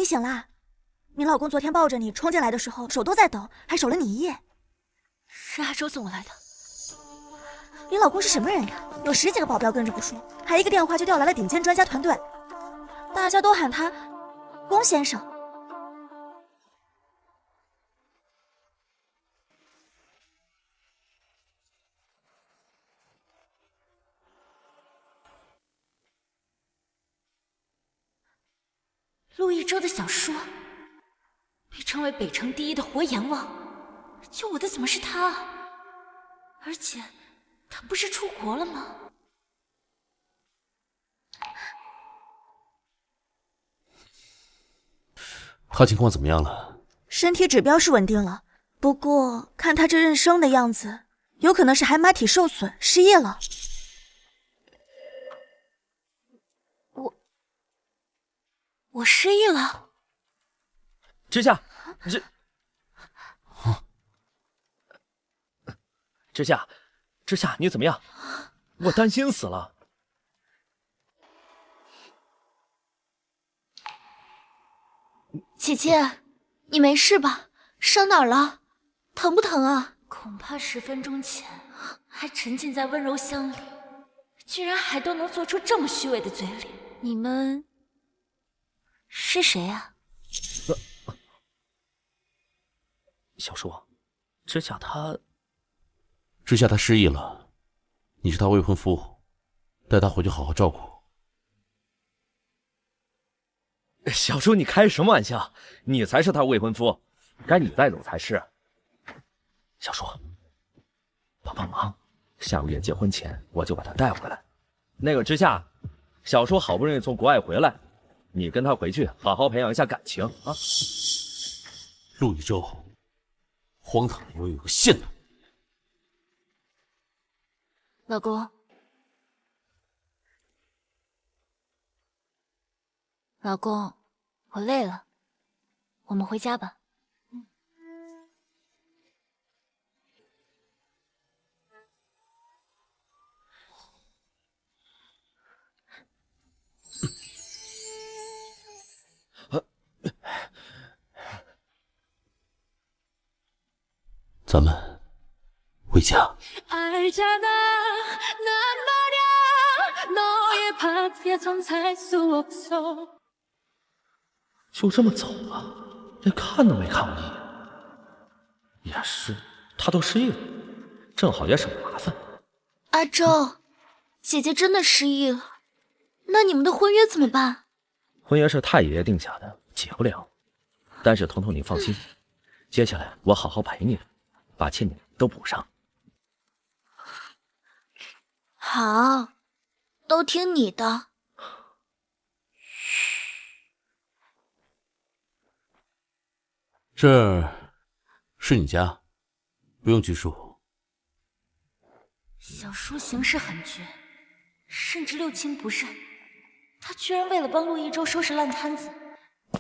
你醒啦？你老公昨天抱着你冲进来的时候，手都在抖，还守了你一夜。是阿周送我来的。你老公是什么人呀？有10几个保镖跟着不说，还一个电话就调来了顶尖专家团队，大家都喊他龚先生。陆一舟的小说被称为北城第1的活阎王，救我的怎么是他啊？而且他不是出国了吗？他情况怎么样了？身体指标是稳定了，不过看他这认生的样子，有可能是海马体受损，失忆了。我失忆了。之夏，之夏，你怎么样？我担心死了。姐姐，你没事吧？伤哪儿了？疼不疼啊？恐怕10分钟前还沉浸在温柔乡里，居然还都能做出这么虚伪的嘴脸。你们是谁啊？小叔，之夏他失忆了，你是他未婚夫，带他回去好好照顾。小叔，你开什么玩笑？你才是他未婚夫，该你带走才是。小叔，帮帮忙，下个月结婚前我就把他带回来。那个之夏，小叔好不容易从国外回来，你跟他回去好好培养一下感情啊。陆一舟，荒唐的我有个限度。老公，老公，我累了，我们回家吧。咱们回家。就这么走了，连看都没看我一眼。也是，他都失忆了，正好也省麻烦。阿周，姐姐真的失忆了，那你们的婚约怎么办？婚约是太爷爷定下的，解不了。但是彤彤你放心，接下来我好好陪你，把欠你都补上。好，都听你的。这是你家，不用拘束。小叔行事很绝，甚至六亲不认。他居然为了帮陆一舟收拾烂摊子，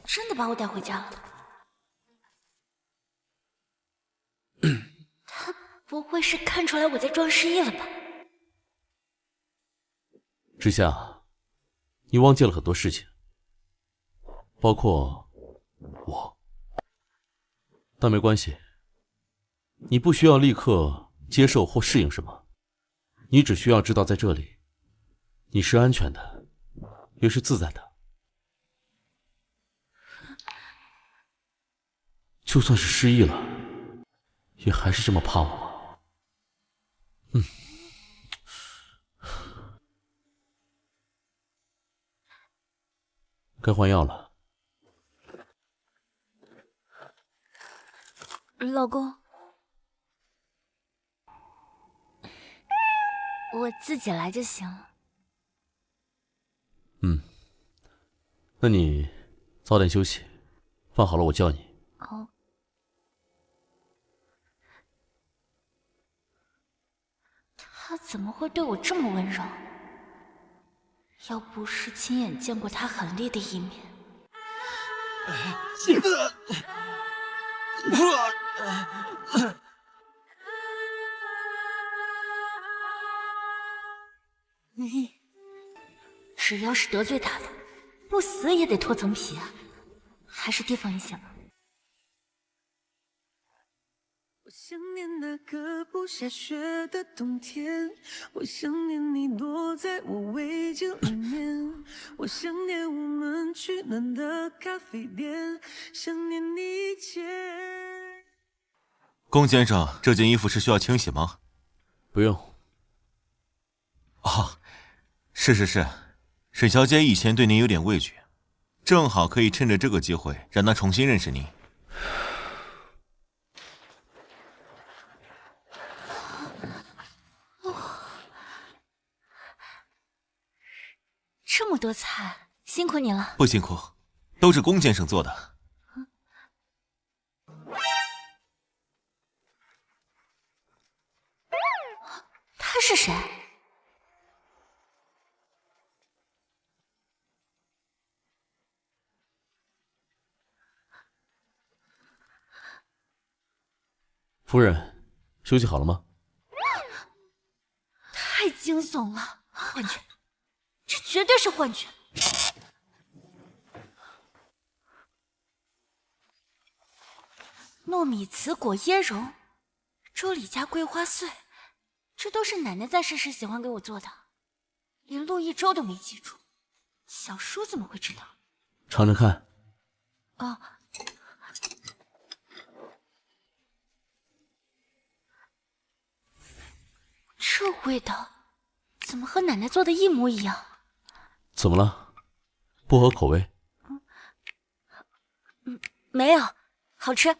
真的把我带回家了。他不会是看出来我在装失忆了吧？之夏，你忘记了很多事情，包括我。但没关系，你不需要立刻接受或适应什么，你只需要知道在这里，你是安全的，也是自在的。就算是失忆了，也还是这么怕我。该换药了。老公，我自己来就行了。那你早点休息，饭好了我叫你。哦。他怎么会对我这么温柔？要不是亲眼见过他狠厉的一面，只要是得罪他的，不死也得脱层皮啊！还是提防一些吧。我想念那个不下雪的冬天，我想念你躲在我围巾里面，我想念我们取暖的咖啡店，想念你一切。龚先生，这件衣服是需要清洗吗？不用。哦，是，沈小姐以前对您有点畏惧，正好可以趁着这个机会让她重新认识您。这么多菜，辛苦你了。不辛苦，都是龚先生做的。他是谁？夫人，休息好了吗？太惊悚了，幻觉，这绝对是幻觉。糯米糍裹椰蓉，粥里加桂花碎，这都是奶奶在世时喜欢给我做的，连陆一舟都没记住，小叔怎么会知道？尝尝看。哦。这味道怎么和奶奶做的一模一样？怎么了？不合口味？没有，好吃，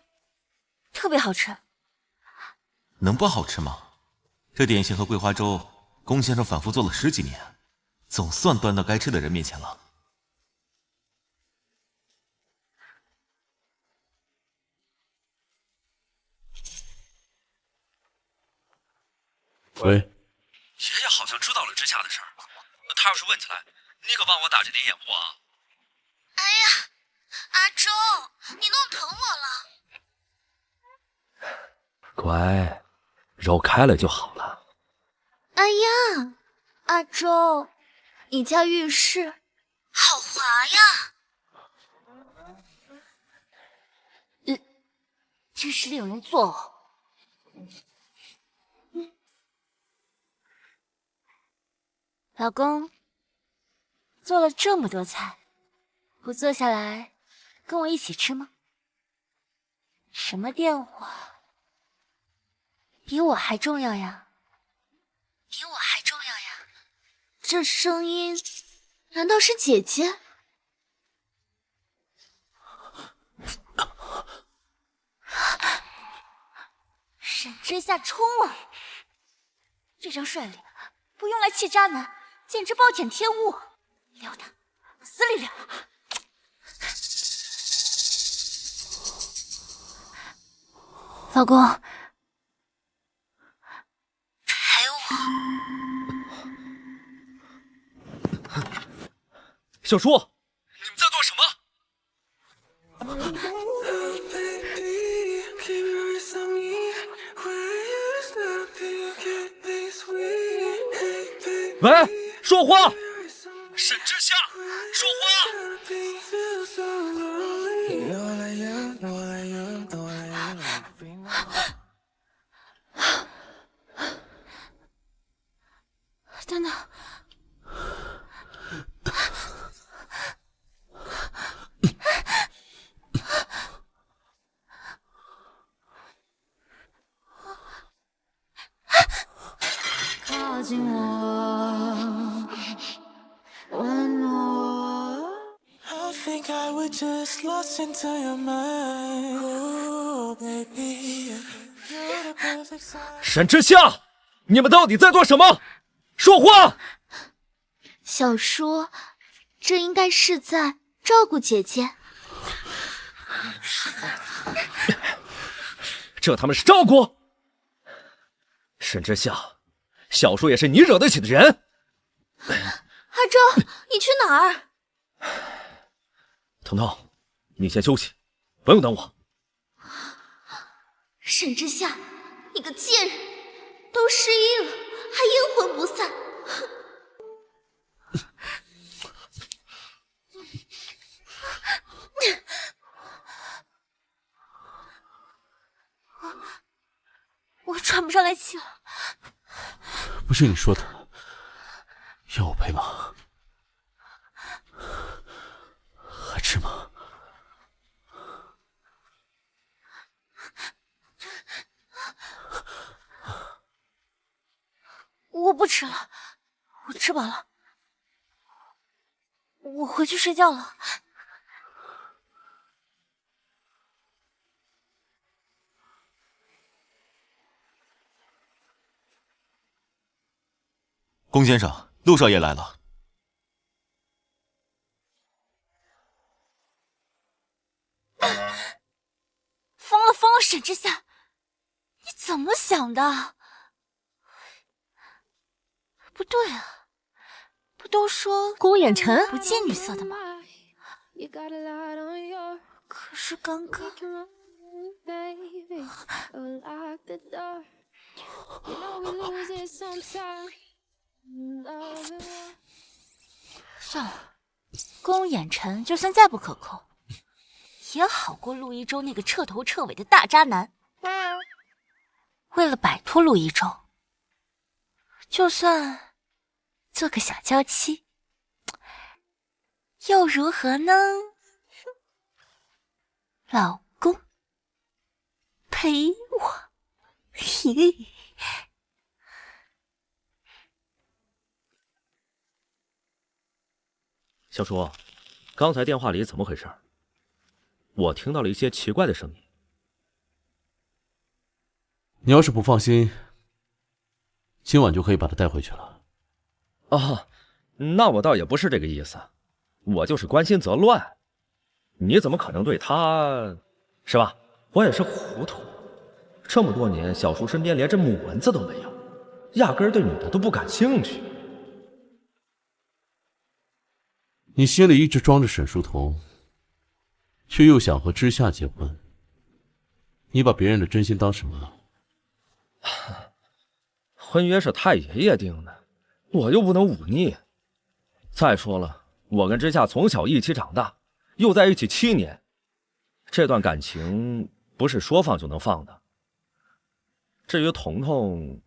特别好吃。能不好吃吗？这点心和桂花粥，龚先生反复做了10几年，总算端到该吃的人面前了。喂，爷爷好像知道了之夏的事儿，他要是问起来，你可帮我打着点掩护啊！哎呀，阿周，你弄疼我了。乖，揉开了就好了。哎呀，阿周，你家浴室好滑呀！这是令人作呕。老公，做了这么多菜，不坐下来跟我一起吃吗？什么电话比我还重要呀？比我还重要呀？这声音难道是姐姐？沈之夏冲了！这张帅脸不用来气渣男，简直暴殄天物！撩他，往死里撩！老公，陪我。小叔，你们在做什么？喂，说话！沈之夏，说等等，靠近我，吻我。I think I was just lost into your mind. Oh, baby, you're the perfect sign. 沈之夏，你们到底在做什么？说话！小叔，这应该是在照顾姐姐。这他妈是照顾？沈之夏，小叔也是你惹得起的人。阿周，你去哪儿？彤彤，你先休息，不用等我。沈之夏，你个贱人，都失忆了，还阴魂不散。不是你说的，要我赔吗？还吃吗？我不吃了，我吃饱了，我回去睡觉了。龚先生，陆少爷来了。疯了，沈之夏，你怎么想的？不对啊，不都说顾衍辰不近女色的吗？可是刚刚，算了，宫衍辰就算再不可控，也好过陆一舟那个彻头彻尾的大渣男。为了摆脱陆一舟，就算做个小娇妻，又如何呢？老公，陪我。小叔，刚才电话里怎么回事？我听到了一些奇怪的声音。你要是不放心，今晚就可以把他带回去了。哦，那我倒也不是这个意思，我就是关心则乱。你怎么可能对他，是吧？我也是糊涂，这么多年，小叔身边连只母蚊子都没有，压根儿对女的都不感兴趣。你心里一直装着沈书童，却又想和知夏结婚，你把别人的真心当什么？婚约是太爷爷定的，我又不能忤逆。再说了，我跟知夏从小一起长大，又在一起7年，这段感情不是说放就能放的。至于彤彤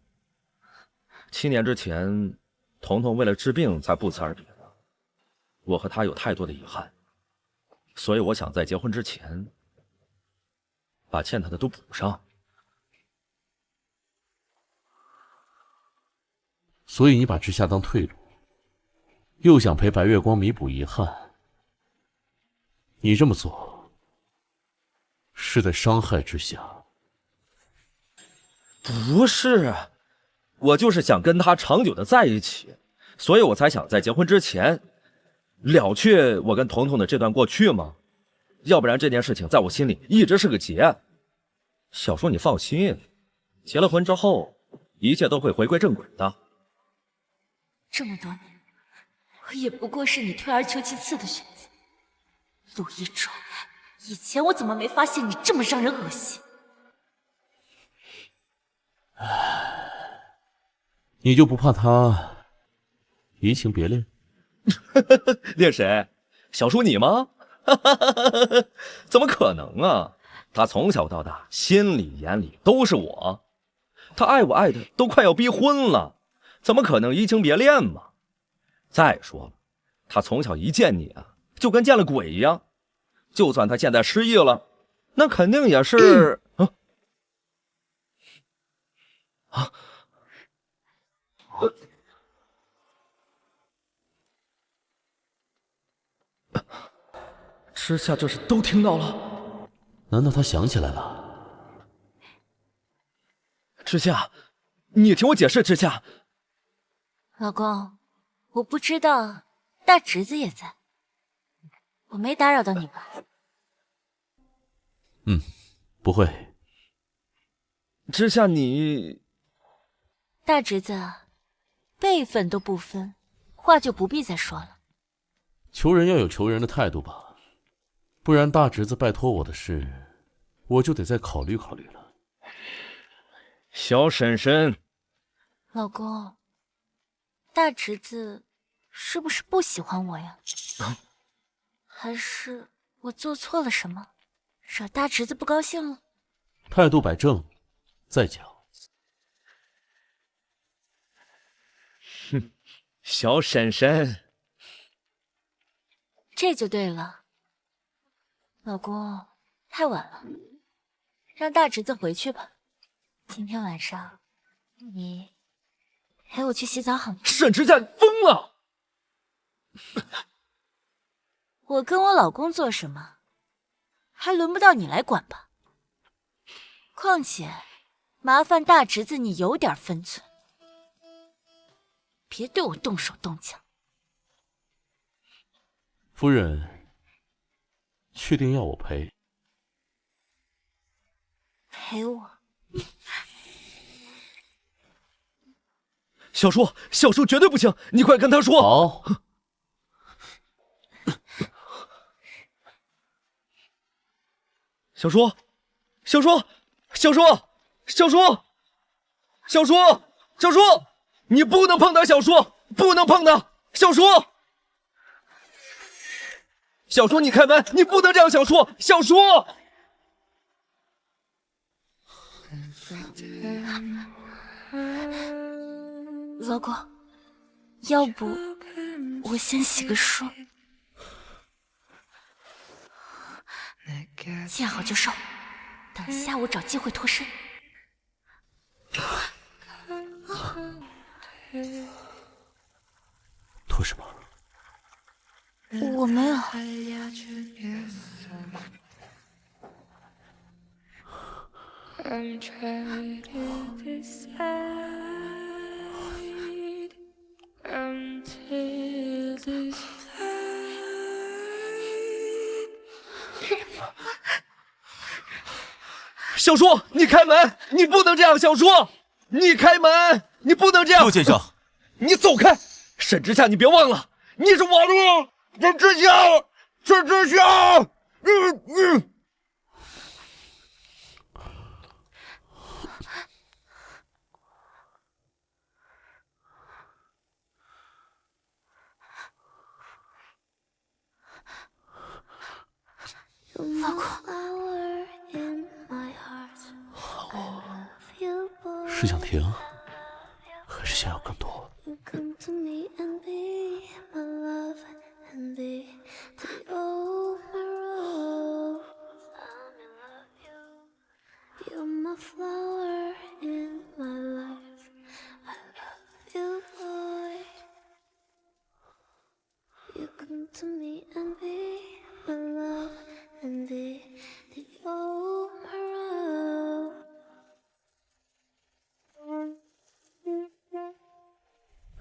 ，7年之前，彤彤为了治病才不辞而别的。我和他有太多的遗憾，所以我想在结婚之前，把欠他的都补上。所以你把知夏当退路，又想陪白月光弥补遗憾。你这么做，是在伤害知夏。不是，我就是想跟他长久的在一起，所以我才想在结婚之前了却我跟彤彤的这段过去嘛。要不然这件事情在我心里一直是个结。小叔你放心，结了婚之后，一切都会回归正轨的。这么多年，我也不过是你退而求其次的选择。陆一舟，以前我怎么没发现你这么让人恶心？你就不怕他移情别恋？恋谁？小叔你吗？怎么可能啊！他从小到大心里眼里都是我，他爱我爱的都快要逼婚了，怎么可能移情别恋嘛？再说了，他从小一见你啊，就跟见了鬼一样。就算他现在失忆了，那肯定也是知夏这是都听到了？难道他想起来了？知夏，你听我解释，知夏。老公，我不知道大侄子也在，我没打扰到你吧？不会。知夏你……大侄子，辈分都不分，话就不必再说了。求人要有求人的态度吧，不然大侄子拜托我的事，我就得再考虑考虑了。小婶婶，老公，大侄子是不是不喜欢我呀？还是我做错了什么，惹大侄子不高兴了？态度摆正，再讲。小婶婶，这就对了。老公，太晚了，让大侄子回去吧。今天晚上你陪我去洗澡好吗？沈之夏，你疯了！我跟我老公做什么，还轮不到你来管吧？况且，麻烦大侄子你有点分寸，别对我动手动脚。夫人，确定要我陪？陪我？小叔，小叔绝对不行！你快跟他说。好。小叔，小叔，小叔，小叔，小叔，小叔，你不能碰他！小叔，不能碰他！小叔，小叔，你开门！你不能这样！小叔，小叔。老公，要不我先洗个漱，见好就收，等下午找机会脱身。脱什么？我没有。I'm trying to decide until this flight 小叔，你开门！你不能这样！小叔，你开门！你不能这样！陆先生，你走开！沈之夏，你别忘了，你是我的沈之夏，沈之夏。老公，是想停，还是想要更多？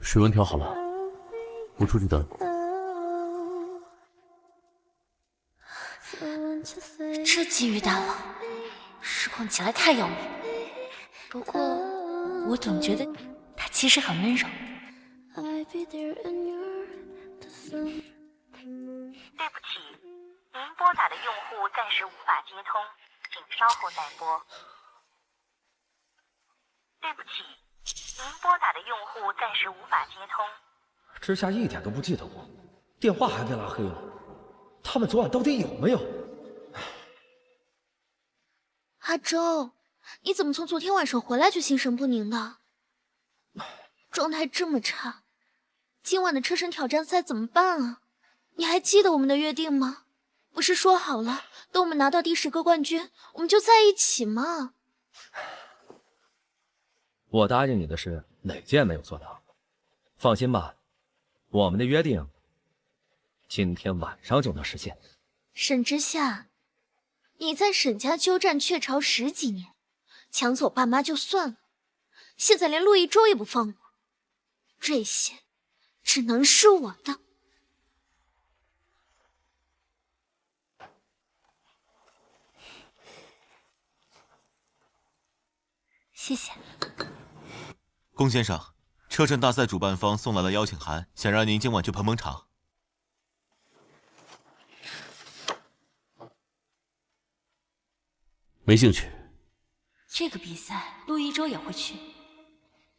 水温调好了，我出去等。这机遇大了，失控起来太要命。不过，我总觉得他其实很温柔。对不起，您拨打的用户暂时无法接通，请稍后再拨。对不起，您拨打的用户暂时无法接通。之夏一点都不记得我，电话还被拉黑了。他们昨晚到底有没有？阿周，你怎么从昨天晚上回来就心神不宁的？状态这么差，今晚的车神挑战赛怎么办啊？你还记得我们的约定吗？不是说好了，等我们拿到第10个冠军，我们就在一起吗？我答应你的事哪件没有做到？放心吧，我们的约定今天晚上就能实现。沈之夏，你在沈家鸠占鹊巢10几年，抢走爸妈就算了，现在连陆一舟也不放过，这些只能是我的。谢谢。龚先生，车神大赛主办方送来了邀请函，想让您今晚去捧捧场。没兴趣。这个比赛陆一舟也会去，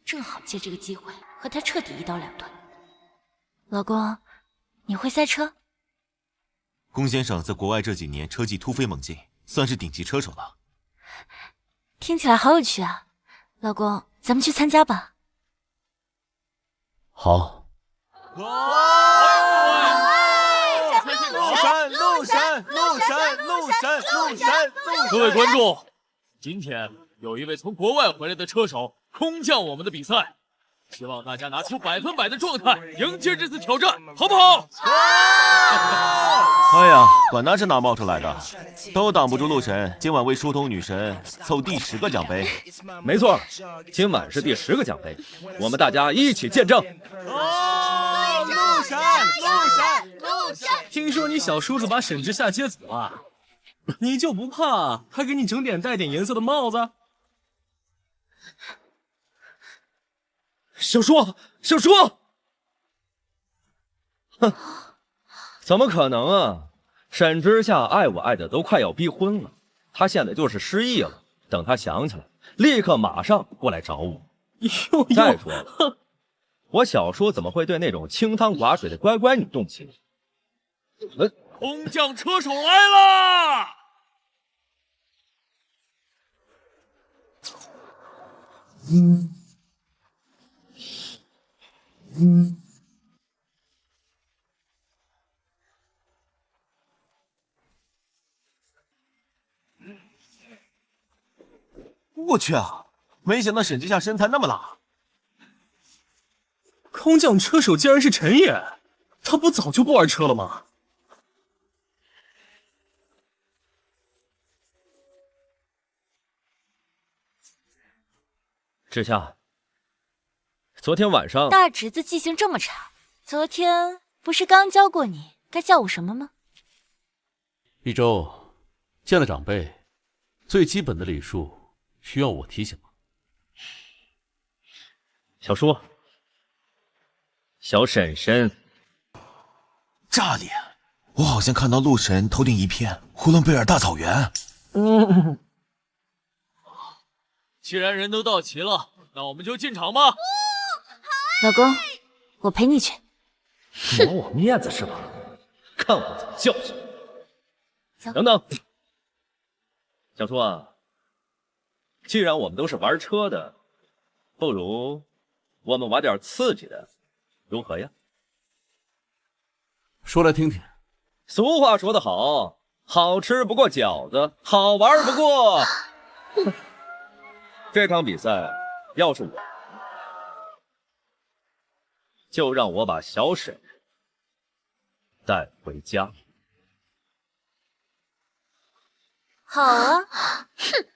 正好借这个机会和他彻底一刀两断。老公，你会赛车？龚先生在国外这几年车技突飞猛进，算是顶级车手了。听起来好有趣啊！老公，咱们去参加吧。好，各位观众，今天有一位从国外回来的车手空降我们的比赛，希望大家拿出100%的状态迎接这次挑战，好不好？哎呀，管他是哪冒出来的，都挡不住陆神今晚为疏通女神凑第10个奖杯。没错，今晚是第10个奖杯，我们大家一起见证。陆神！听说你小叔子把沈之夏接走了，你就不怕他给你整点带点颜色的帽子？小叔，哼，怎么可能啊！沈之夏爱我爱的都快要逼婚了，他现在就是失忆了。等他想起来，立刻马上过来找我。再说了，我小叔怎么会对那种清汤寡水的乖乖女动情？空降车手来啦！我去啊！没想到沈之夏身材那么辣。空降车手竟然是陈野，他不早就不玩车了吗？之夏，昨天晚上大侄子记性这么差，昨天不是刚教过你该叫我什么吗？一周见了长辈，最基本的礼数需要我提醒吗？小叔，小婶婶，炸裂！我好像看到陆神头顶一片呼伦贝尔大草原。既然人都到齐了，那我们就进场吧。老公，我陪你去。抹我面子是吧？看我怎么教训你！走，等等，小叔啊，既然我们都是玩车的，不如我们玩点刺激的，如何呀？说来听听。俗话说得好，好吃不过饺子，好玩不过……这场比赛要是我，就让我把小沈带回家。好啊，哼，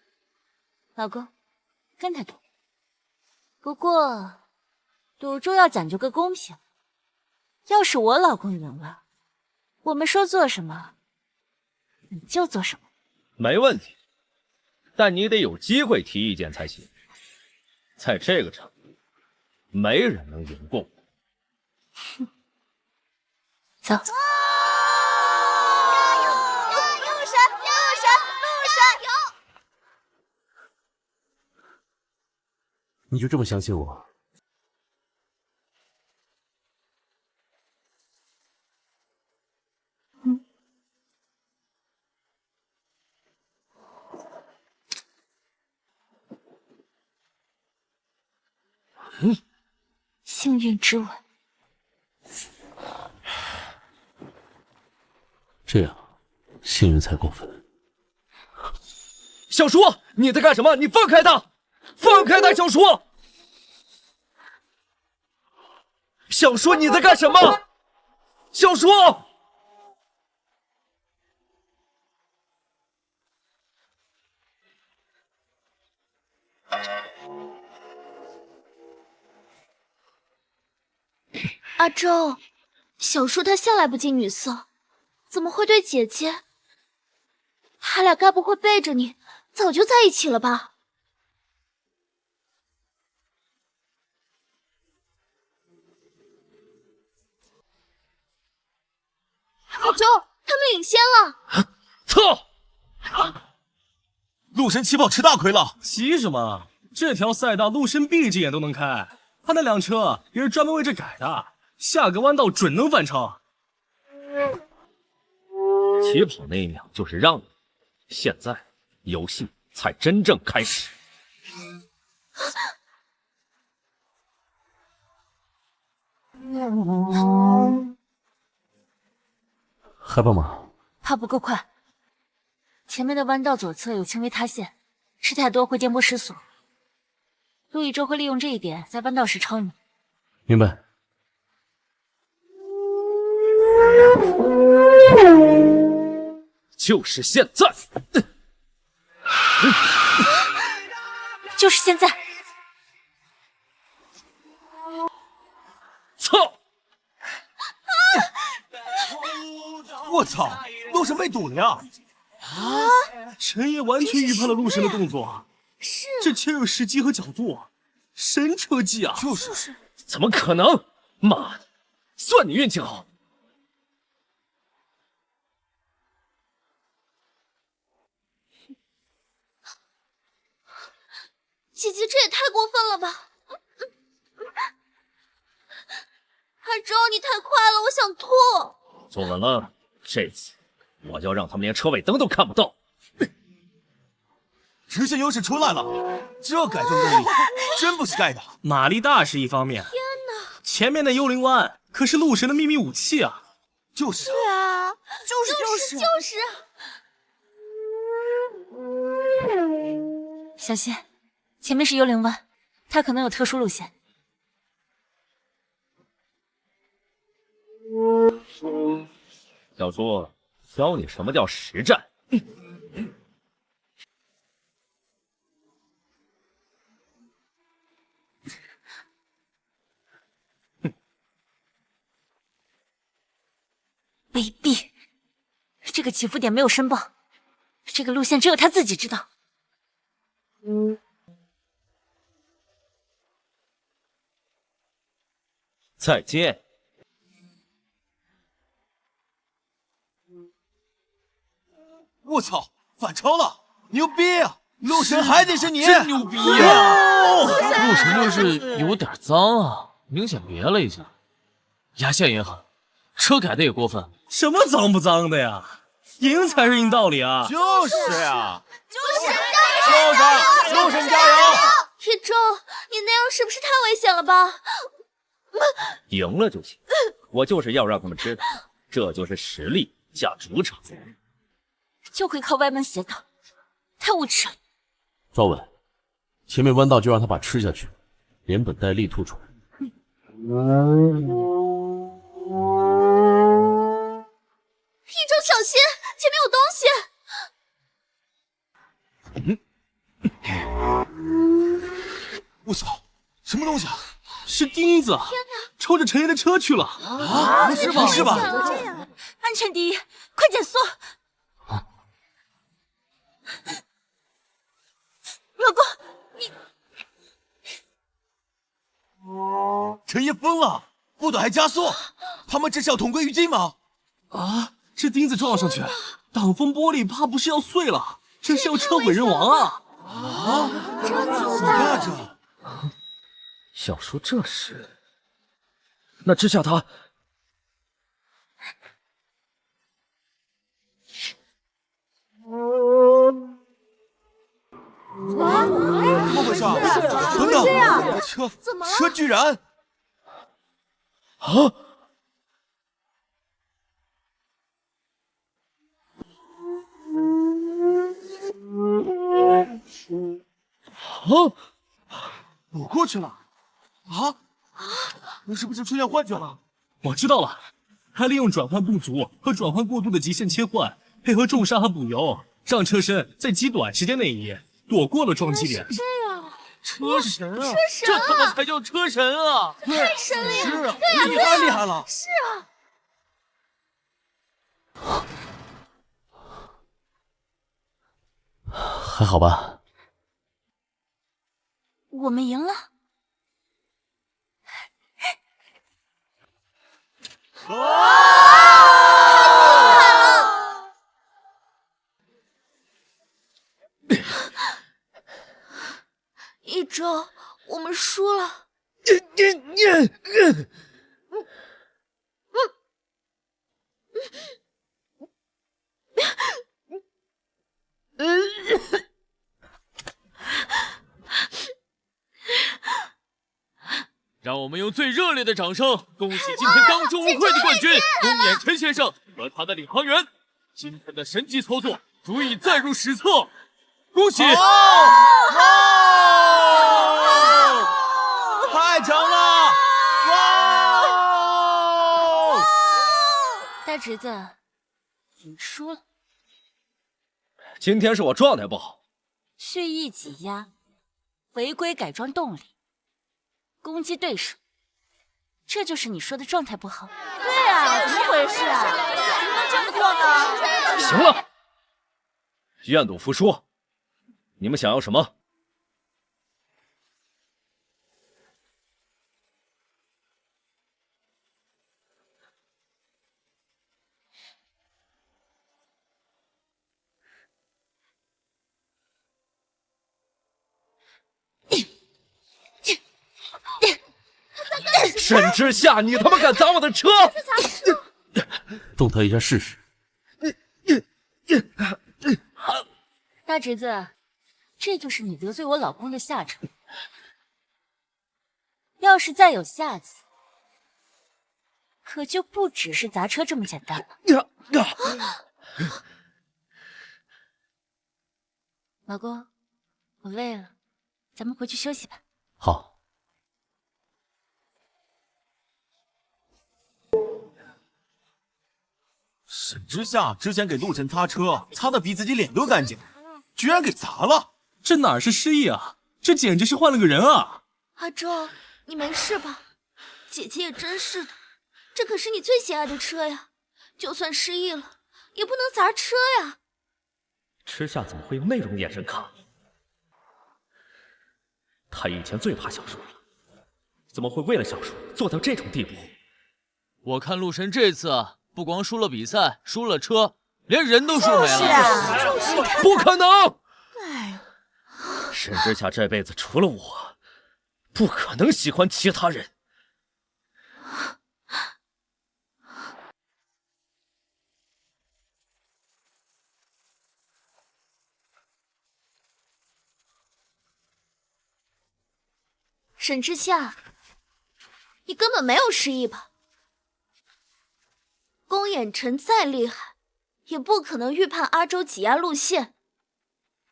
老公，跟他赌。不过，赌注要讲究个公平。要是我老公赢了，我们说做什么，你就做什么。没问题，但你得有机会提意见才行。在这个场地，没人能赢过我。哼，走。你就这么相信我？幸运之吻。这样，幸运才过分。小叔，你在干什么？你放开他！放开他，小叔！小叔，你在干什么？小叔！阿周，小叔他向来不近女色，怎么会对姐姐？他俩该不会背着你早就在一起了吧？阿周，他们领先了！操！陆神起跑吃大亏了！急什么？这条赛道陆神闭着眼都能开，他那辆车也是专门为这改的。下个弯道准能反超。起跑那一秒就是让你，现在游戏才真正开始。还帮忙？怕不够快。前面的弯道左侧有轻微塌陷，事太多会颠簸失速。陆一舟会利用这一点，在弯道时超你。明白。就是现在！就是现在！操！我操！陆神被堵了呀！陈爷完全预判了陆神的动作，是这切入时机和角度，神车技啊！就是，怎么可能？妈的，算你运气好！姐姐，这也太过分了吧！阿周，你太快了，我想吐。坐稳了，这次我就让他们连车尾灯都看不到。直线优势出来了，这改正动力真不是盖的。马力大是一方面，天哪，前面的幽灵湾可是陆神的秘密武器啊！就是对啊，就是。小心，前面是幽灵湾，它可能有特殊路线。小叔，教你什么叫实战。卑鄙！这个起伏点没有申报，这个路线只有他自己知道。再见。我操，反超了，牛逼啊！陆神还得是你，真牛逼呀！陆神就是有点脏啊，明显别了一下，压线也狠，车改的也过分。什么脏不脏的呀？赢才是硬道理啊！就是呀，就是陆神加油！一周，你那样是不是太危险了吧？赢了就行，我就是要让他们知道，这就是实力加主场。就会靠歪门邪道，太无耻了。抓稳，前面弯道就让他把吃下去，连本带利吐出来。一周小心，前面有东西！我操，什么东西啊？是钉子！天哪，抽着陈爷的车去了！啊，不是吧？安全第一，快减速！老公，你陈爷疯了，不短还加速，他们这是要同归于尽吗？啊，这钉子撞上去，挡风玻璃怕不是要碎了？这是要车毁人亡啊！啊，你看这，小叔这是，那之下他。怎么回事？等等，车居然……啊！躲过去了？啊？你是不是出现幻觉了？我知道了，他利用转换不足和转换过度的极限切换，配合重刹和补油，让车身在极短时间内移，躲过了撞击点。这样，车神啊！这他妈才叫车神啊！太神了呀！是啊，太厉害了！是啊。还好吧？我们赢了。一周，我们输了。让我们用最热烈的掌声，恭喜今天当之无愧的冠军宫野辰先生和他的领航员。今天的神级操作足以载入史册，恭喜！太强了！哇！大侄子，你输了。今天是我状态不好，蓄意挤压，违规改装动力，攻击对手，这就是你说的状态不好？对啊，怎么回事啊？怎么能这么做呢？行了，愿赌服输，你们想要什么？沈之夏，你他妈敢砸我的车！动他一下试试。大侄子，这就是你得罪我老公的下场。要是再有下次，可就不只是砸车这么简单了。老公，我累了，咱们回去休息吧。好。沈之夏之前给陆晨擦车，擦得比自己脸都干净，居然给砸了！这哪是失忆啊，这简直是换了个人啊！阿周，你没事吧？姐姐也真是的，这可是你最心爱的车呀，就算失忆了，也不能砸车呀。之夏怎么会用那种眼神看我？他以前最怕小叔了，怎么会为了小叔做到这种地步？我看陆神这次不光输了比赛，输了车，连人都输没了。是啊，就是不可能！哎，沈之夏这辈子除了我，不可能喜欢其他人。沈之夏，你根本没有失忆吧？宫衍辰再厉害，也不可能预判阿周挤压路线，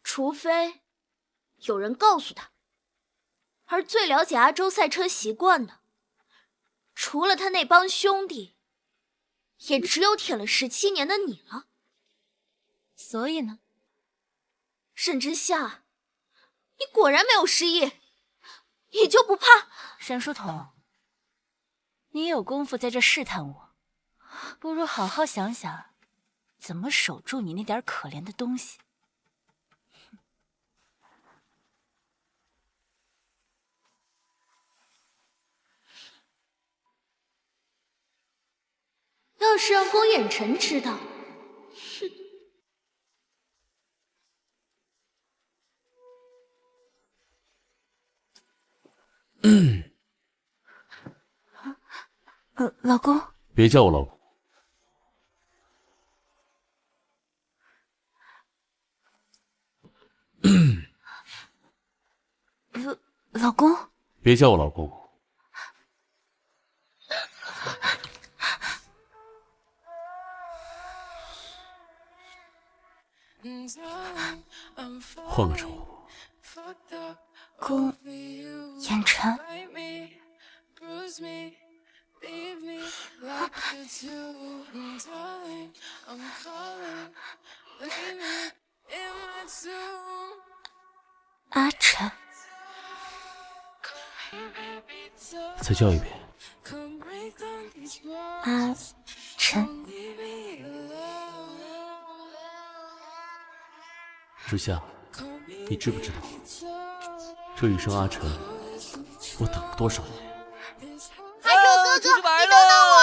除非有人告诉他。而最了解阿周赛车习惯的，除了他那帮兄弟，也只有舔了17年的你了。所以呢，沈之夏，你果然没有失忆。你就不怕？沈书童，你有功夫在这试探我，不如好好想想，怎么守住你那点可怜的东西。要是让宫衍辰知道，哼！老公，别叫我老公。老公，别叫我老公。换个称呼。宫衍辰。阿晨，再叫一遍。阿晨，之夏，你知不知道，这一声阿晨，我等了多少年？阿周哥哥，你等等我！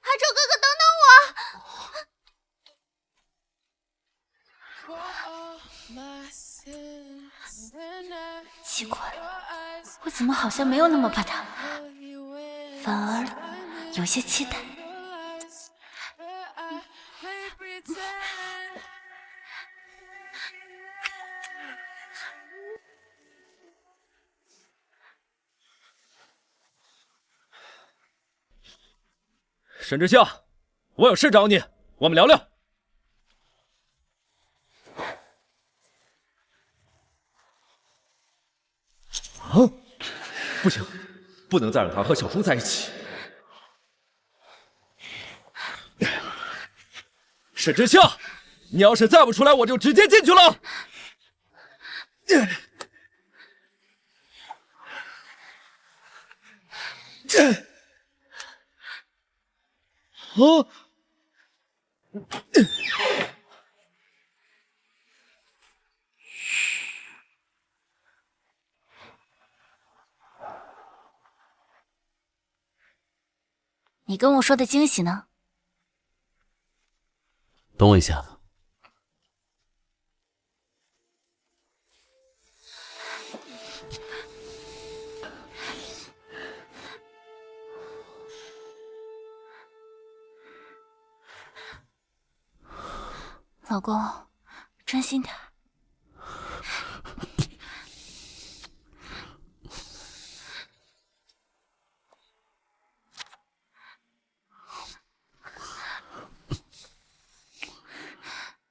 阿周哥哥，等等我！奇怪，我怎么好像没有那么怕他，反而有些期待。沈之夏，我有事找你，我们聊聊。啊，不行，不能再让他和小叔在一起。沈之夏，你要是再不出来，我就直接进去了。哦，你跟我说的惊喜呢？等我一下。老公，专心点。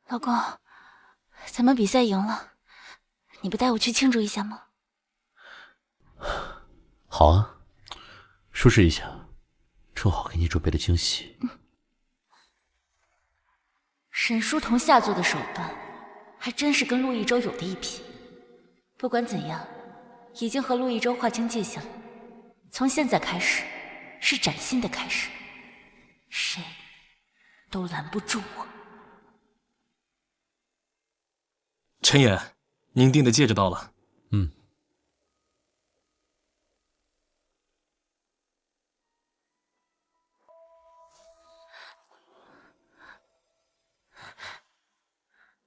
老公，咱们比赛赢了，你不带我去庆祝一下吗？好啊，舒适一下，正好给你准备的惊喜。沈书童下作的手段，还真是跟陆一舟有的一拼。不管怎样，已经和陆一舟划清界限了。从现在开始，是崭新的开始，谁都拦不住我。陈爷，您订的戒指到了。嗯。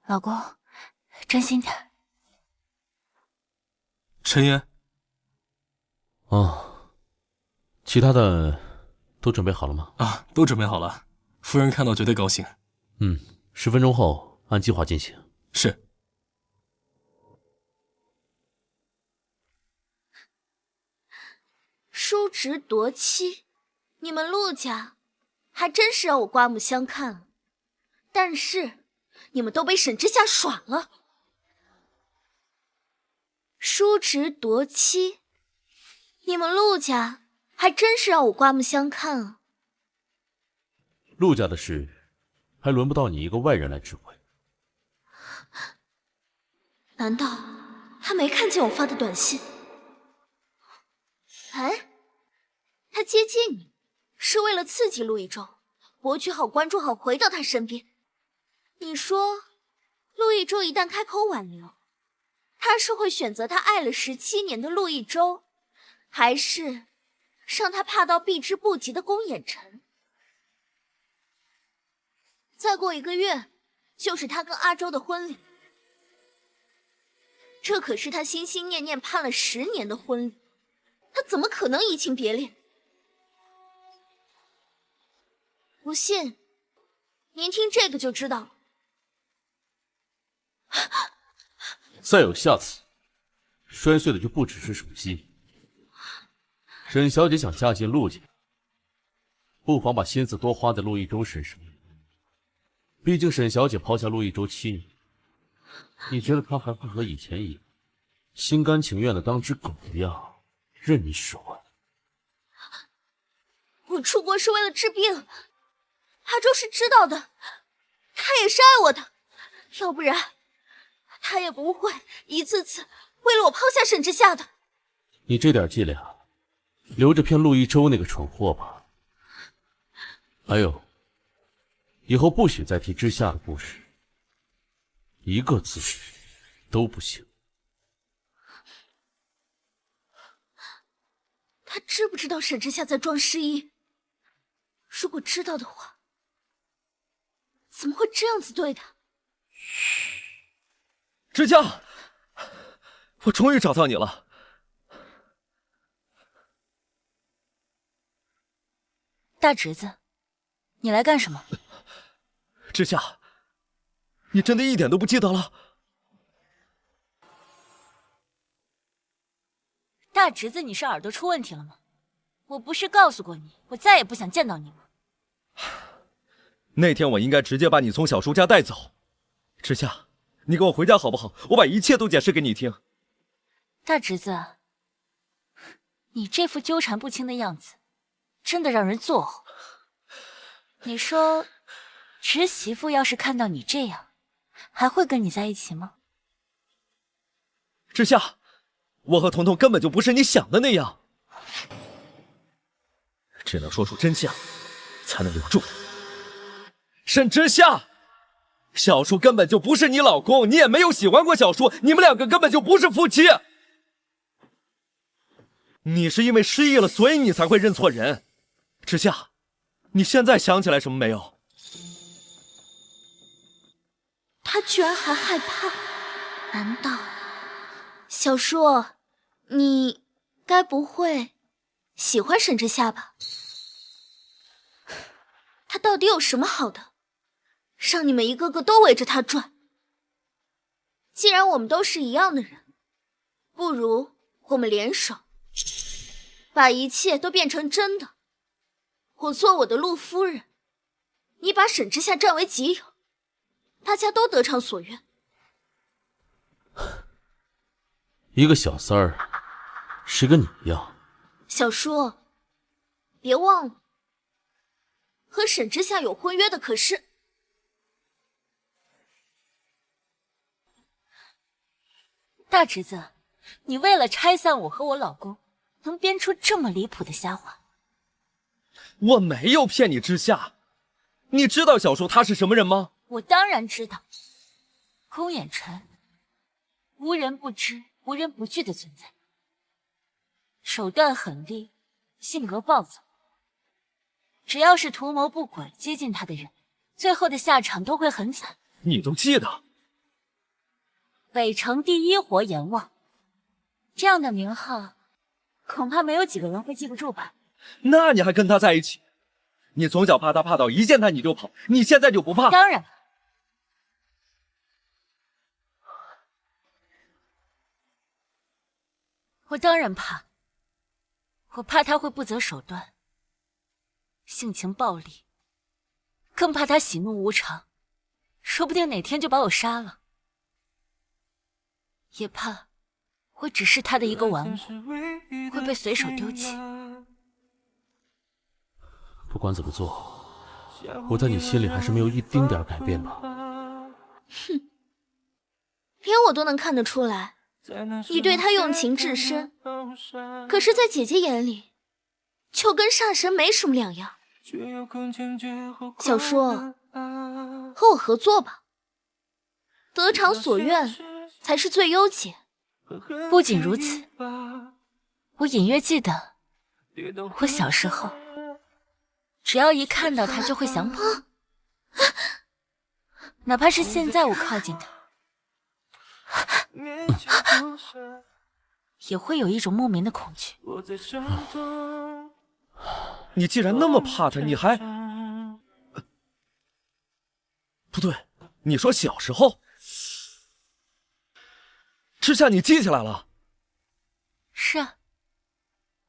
老公，专心点。陈爷。哦，其他的都准备好了吗？啊，都准备好了，夫人看到绝对高兴。10分钟后按计划进行。是。叔侄夺妻，你们陆家还真是让我刮目相看啊！但是你们都被沈之夏耍了。叔侄夺妻，你们陆家还真是让我刮目相看啊！陆家的事，还轮不到你一个外人来指挥。难道他没看见我发的短信？哎，他接近你，是为了刺激陆一舟，博取好关注好回到他身边。你说，陆一舟一旦开口挽留，他是会选择他爱了17年的陆一舟，还是让他怕到避之不及的宫衍辰？再过1个月，就是他跟阿周的婚礼，这可是他心心念念盼了10年的婚礼，他怎么可能移情别恋？不信，您听这个就知道了。再有下次，摔碎的就不只是手机。沈小姐想嫁进陆家，不妨把心思多花在陆一舟身上。毕竟沈小姐抛下陆一舟7年，你觉得她还会和以前一样，心甘情愿的当只狗一样任你使唤？我出国是为了治病，阿周是知道的，他也是爱我的，要不然他也不会一次次为了我抛下沈之夏的。你这点伎俩，留着骗陆一舟那个蠢货吧。还有，以后不许再提之夏的故事，一个字都不行。他知不知道沈之夏在装失忆？如果知道的话，怎么会这样子对他？之夏，我终于找到你了。大侄子，你来干什么？之夏，你真的一点都不记得了？大侄子，你是耳朵出问题了吗？我不是告诉过你，我再也不想见到你吗？那天我应该直接把你从小叔家带走。之夏，你跟我回家好不好？我把一切都解释给你听。大侄子，你这副纠缠不清的样子，真的让人作呕。你说，侄媳妇要是看到你这样，还会跟你在一起吗？之夏，我和彤彤根本就不是你想的那样，只能说出真相，才能留住他。沈之夏，小叔根本就不是你老公，你也没有喜欢过小叔，你们两个根本就不是夫妻。你是因为失忆了，所以你才会认错人。之夏，你现在想起来什么没有？他居然还害怕？难道小叔，你该不会喜欢沈之夏吧？他到底有什么好的，让你们一个个都围着他转？既然我们都是一样的人，不如我们联手，把一切都变成真的。我做我的陆夫人，你把沈之夏占为己有，大家都得偿所愿。一个小三儿，谁跟你一样？小叔，别忘了，和沈之夏有婚约的可是……大侄子，你为了拆散我和我老公，能编出这么离谱的瞎话？我没有骗你，之夏。你知道小叔他是什么人吗？我当然知道，宫衍辰，无人不知、无人不惧的存在，手段狠厉，性格暴躁。只要是图谋不轨接近他的人，最后的下场都会很惨。你都记得？北城第一活阎王，这样的名号，恐怕没有几个人会记不住吧？那你还跟他在一起？你从小怕他怕到一见他你就跑，你现在就不怕？当然。我当然怕，我怕他会不择手段，性情暴戾，更怕他喜怒无常，说不定哪天就把我杀了。也怕我只是他的一个玩物，会被随手丢弃。不管怎么做，我在你心里还是没有一丁点改变吧。哼，连我都能看得出来，你对他用情至深，可是在姐姐眼里，就跟煞神没什么两样。小叔，和我合作吧，得偿所愿才是最优解。不仅如此，我隐约记得，我小时候只要一看到他就会想跑，哪怕是现在我靠近他，也会有一种莫名的恐惧。你既然那么怕他，你还……不对，你说小时候？之夏，你记起来了？是啊，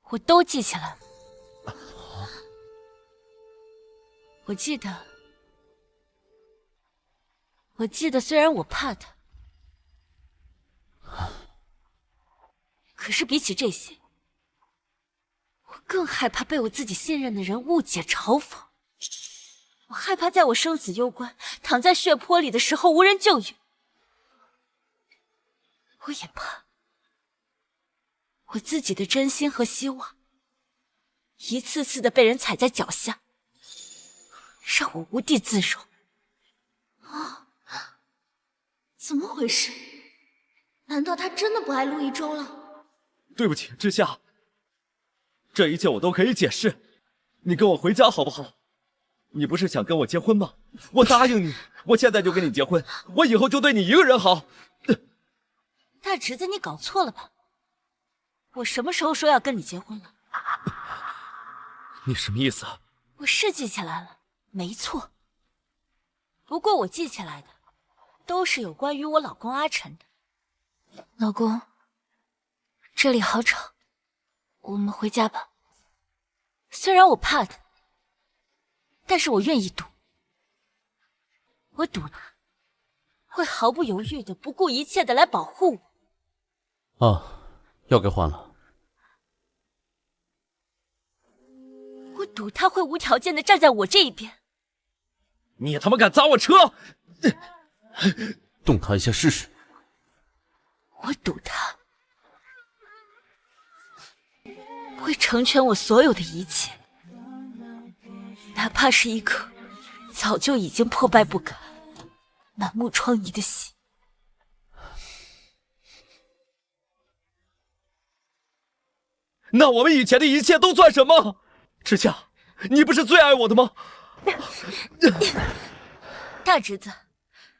我都记起来了。我记得，虽然我怕他，可是比起这些，我更害怕被我自己信任的人误解嘲讽。我害怕在我生死攸关、躺在血泊里的时候无人救援。我也怕我自己的真心和希望，一次次的被人踩在脚下，让我无地自容。怎么回事？难道他真的不爱陆一舟了？对不起，之夏，这一切我都可以解释。你跟我回家好不好？你不是想跟我结婚吗？我答应你，我现在就跟你结婚，我以后就对你一个人好。大侄子，你搞错了吧？我什么时候说要跟你结婚了？你什么意思？我是记起来了，没错。不过我记起来的都是有关于我老公阿晨的。老公，这里好吵，我们回家吧。虽然我怕他，但是我愿意赌。我赌他会毫不犹豫的、不顾一切的来保护我。啊，药该换了。我赌他会无条件的站在我这一边。你他妈敢砸我车！动他一下试试。我赌他会成全我所有的一切，哪怕是一颗早就已经破败不堪、满目疮痍的心。那我们以前的一切都算什么？之夏，你不是最爱我的吗？大侄子，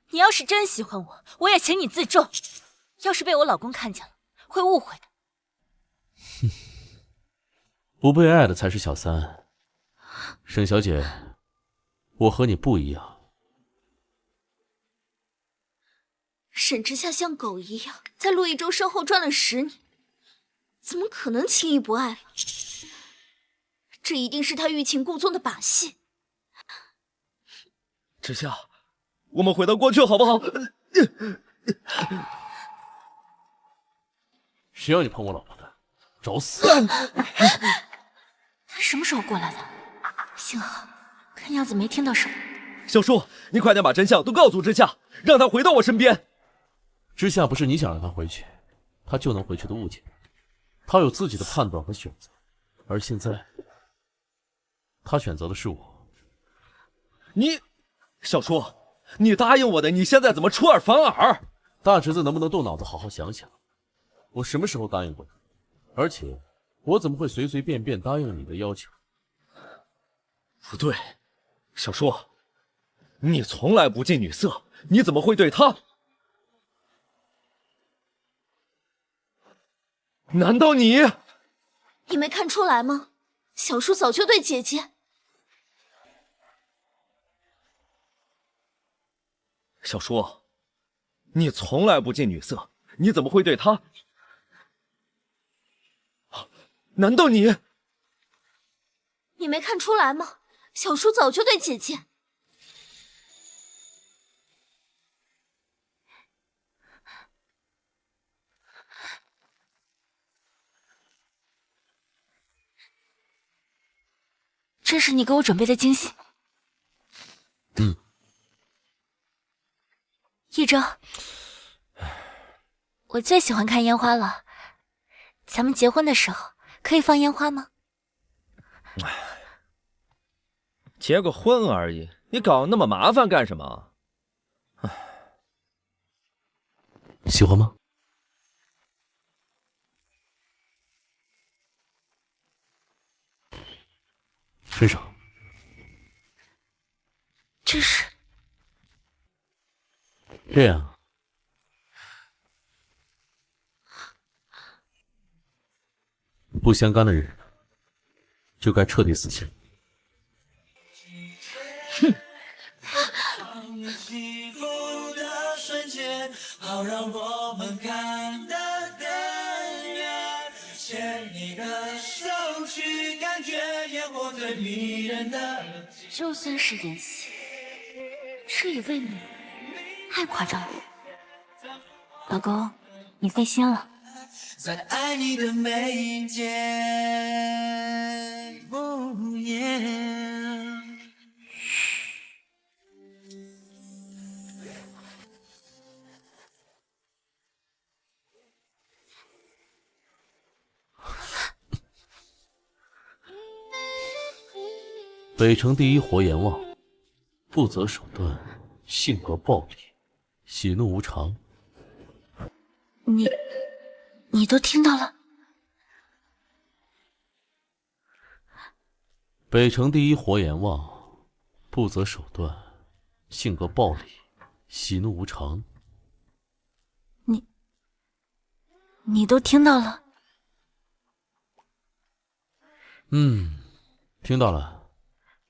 你要是真喜欢我，我也请你自重。要是被我老公看见了，会误会的。不被爱的才是小三。沈小姐，我和你不一样。沈之夏像狗一样在陆一舟身后转了10年，怎么可能轻易不爱了？这一定是他欲擒故纵的把戏。之夏，我们回到过去好不好？谁让你碰我老婆的？找死！他什么时候过来的？幸好，看样子没听到什么。小叔，你快点把真相都告诉之夏，让他回到我身边。之夏不是你想让他回去，他就能回去的物件。他有自己的判断和选择，而现在，他选择的是我。你，小叔，你答应我的，你现在怎么出尔反尔？大侄子能不能动脑子好好想想？我什么时候答应过你？而且，我怎么会随随便便答应你的要求？不对，小叔，你从来不近女色，你怎么会对她？难道你没看出来吗？小叔早就对姐姐……小叔，你从来不近女色，你怎么会对她？难道你没看出来吗？小叔早就对姐姐……这是你给我准备的惊喜。一舟，我最喜欢看烟花了。咱们结婚的时候可以放烟花吗？结个婚而已，你搞那么麻烦干什么？喜欢吗？伸手。这是这样，不相干的人就该彻底死心。哼！就算是演戏，这也未免太夸张了。老公，你费心了。在爱你的每一天，不言。北城第一活阎王，不择手段，性格暴戾，喜怒无常。你都听到了？北城第一活阎王，不择手段，性格暴戾，喜怒无常。你都听到了？听到了，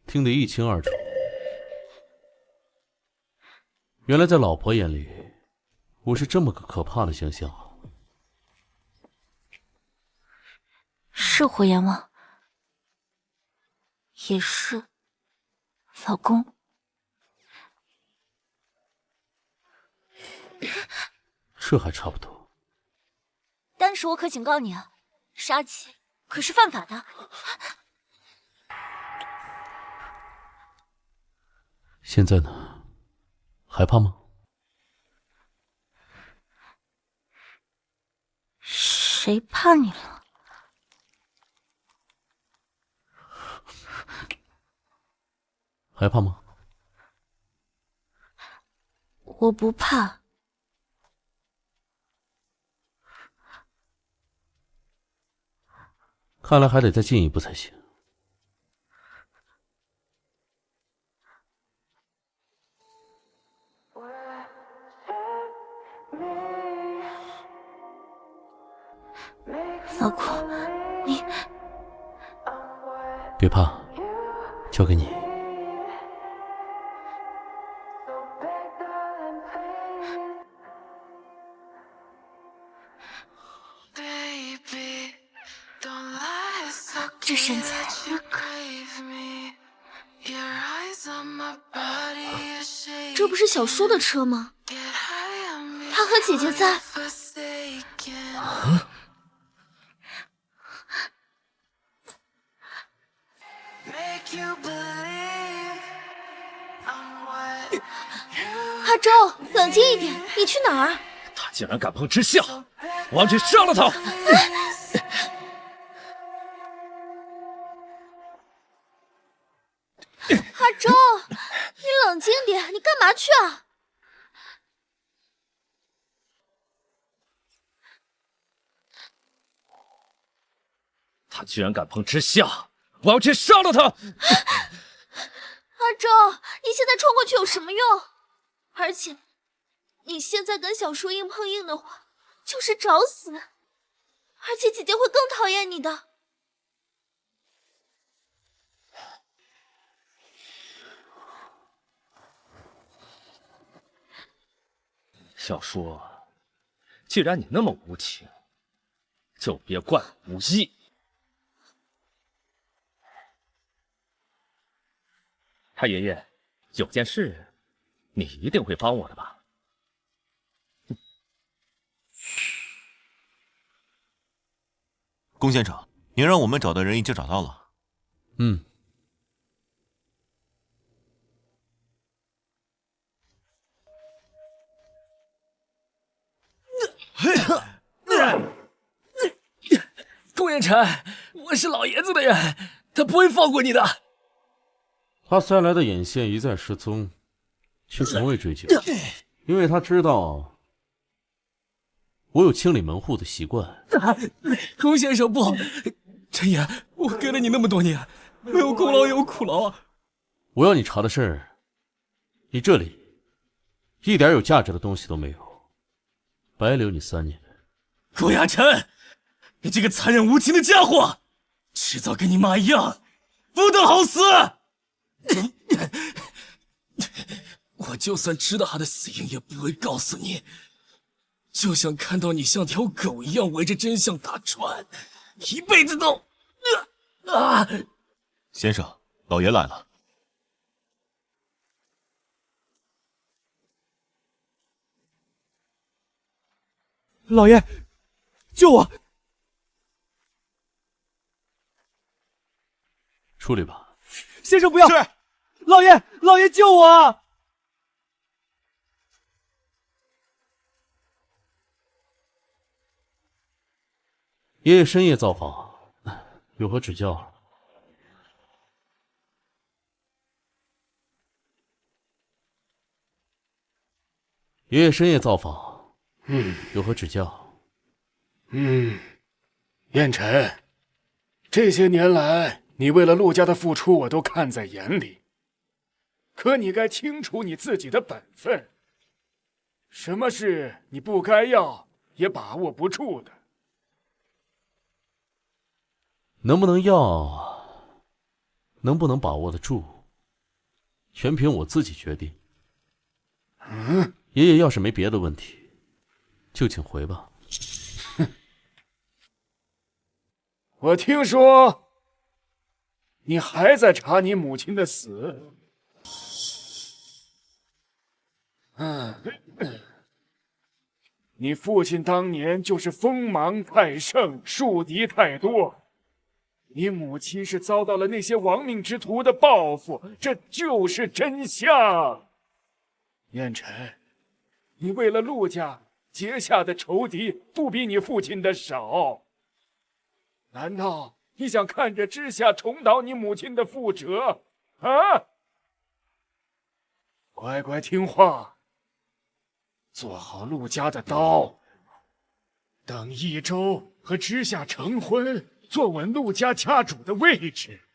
听得一清二楚。原来在老婆眼里，我是这么个可怕的形象啊！是活阎王，也是老公，这还差不多。但是我可警告你啊，杀妻可是犯法的。现在呢？害怕吗？谁怕你了？害怕吗？我不怕。看来还得再进一步才行。老公，你别怕，交给你。这身材，这不是小叔的车吗？他和姐姐在。阿周，冷静一点，你去哪儿？他竟然敢碰知孝，我要去杀了他！阿周，你冷静点，你干嘛去啊？他居然敢碰知孝，我要去杀了他！阿周，你现在冲过去有什么用？而且，你现在跟小叔硬碰硬的话，就是找死。而且姐姐会更讨厌你的。小叔，既然你那么无情，就别怪我无义。太爷爷，有件事，你一定会帮我的吧？龚先生，您让我们找的人已经找到了。嗯。龚彦辰，我是老爷子的人，他不会放过你的。他塞来的眼线一再失踪，却从未追究，因为他知道我有清理门户的习惯。龚先生不，陈爷，我跟了你那么多年，没有功劳也有苦劳啊。我要你查的事儿，你这里一点有价值的东西都没有，白留你3年。龚亚辰，你这个残忍无情的家伙，迟早跟你妈一样，不得好死！我就算知道他的死因，也不会告诉你。就想看到你像条狗一样围着真相打转，一辈子都……先生，老爷来了。老爷，救我！处理吧。先生不要！是，老爷，老爷救我啊！爷爷深夜造访，有何指教？爷爷深夜造访，有何指教？彦辰，这些年来，你为了陆家的付出，我都看在眼里。可你该清楚你自己的本分，什么事你不该要，也把握不住的。能不能要，能不能把握得住，全凭我自己决定。爷爷要是没别的问题，就请回吧。我听说你还在查你母亲的死，你父亲当年就是锋芒太盛，树敌太多。你母亲是遭到了那些亡命之徒的报复，这就是真相。燕晨，你为了陆家结下的仇敌不比你父亲的少。难道你想看着之下重蹈你母亲的覆辙啊？乖乖听话，做好陆家的刀。等一周和之下成婚，坐稳陆家家主的位置，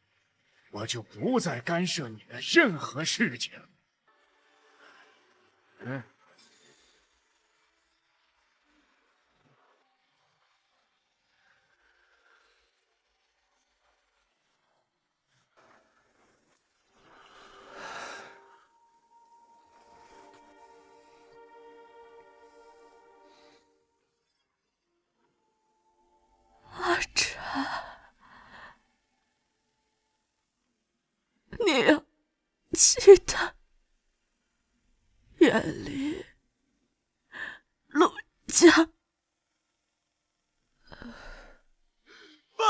我就不再干涉你的任何事情。阿晨，你要记得远离陆家。爸！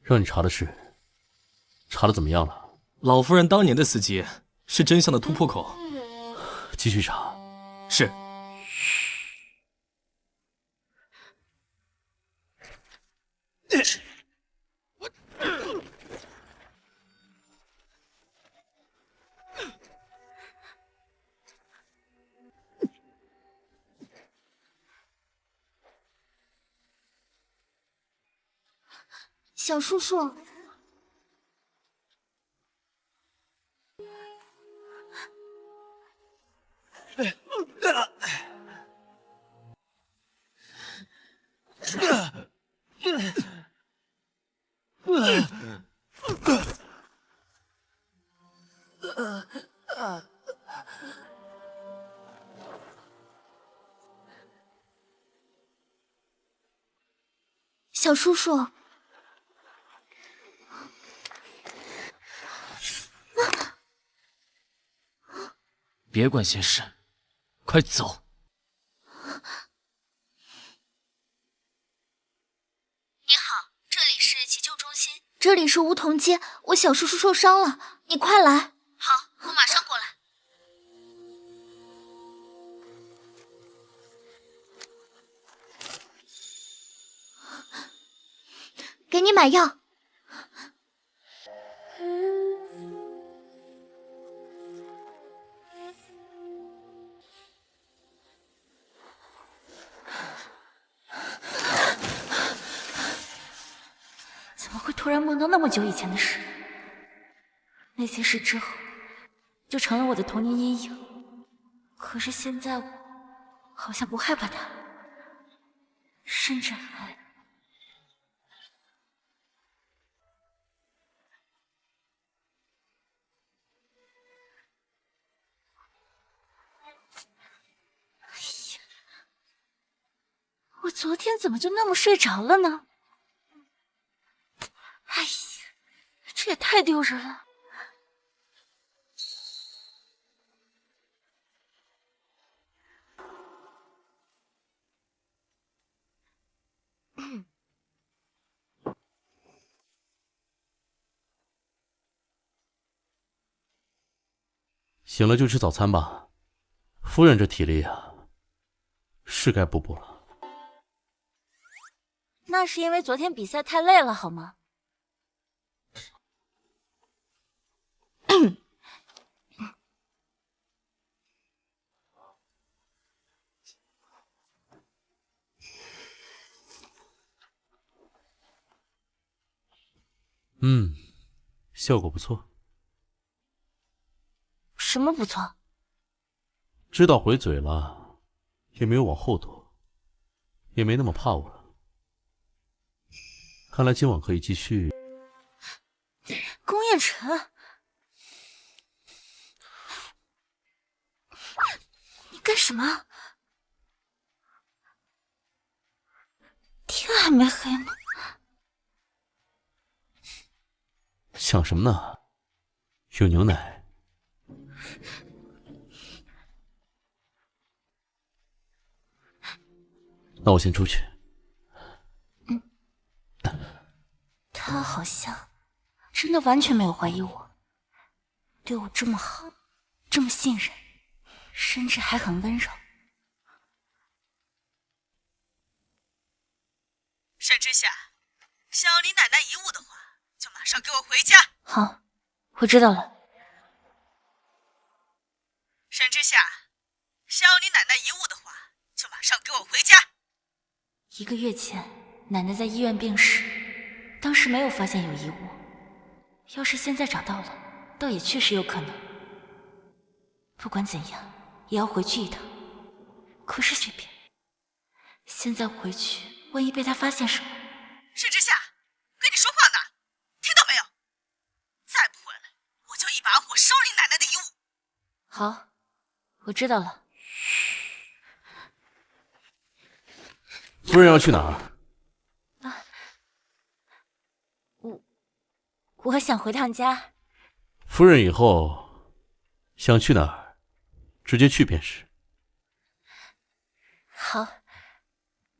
让你查的事，查的怎么样了？老夫人当年的死结是真相的突破口。继续查。是。小叔叔，小叔叔。别管闲事，快走！你好，这里是急救中心，这里是梧桐街，我小叔叔受伤了，你快来。好，我马上过来。给你买药。怎么会突然梦到那么久以前的事？那些事之后，就成了我的童年阴影。可是现在我好像不害怕它，甚至还……我昨天怎么就那么睡着了呢？哎呀，这也太丢人了！醒了就吃早餐吧，夫人这体力啊，是该补补了。那是因为昨天比赛太累了，好吗？效果不错。什么不错？知道回嘴了，也没有往后躲，也没那么怕我了。看来今晚可以继续。龚彦辰，你干什么？天还没黑呢，想什么呢？有牛奶。那我先出去。他好像真的完全没有怀疑我，对我这么好，这么信任，甚至还很温柔。沈之夏，想要你奶奶遗物的话，就马上给我回家。好，我知道了。沈之夏，想要你奶奶遗物的话，就马上给我回家。1个月前，奶奶在医院病逝，当时没有发现有遗物。要是现在找到了，倒也确实有可能。不管怎样，也要回去一趟。可是这边，现在回去，万一被他发现什么？沈之夏，跟你说话呢，听到没有？再不回来，我就一把火烧你奶奶的遗物。好，我知道了。夫人要去哪儿？我想回趟家。夫人以后想去哪儿，直接去便是。好，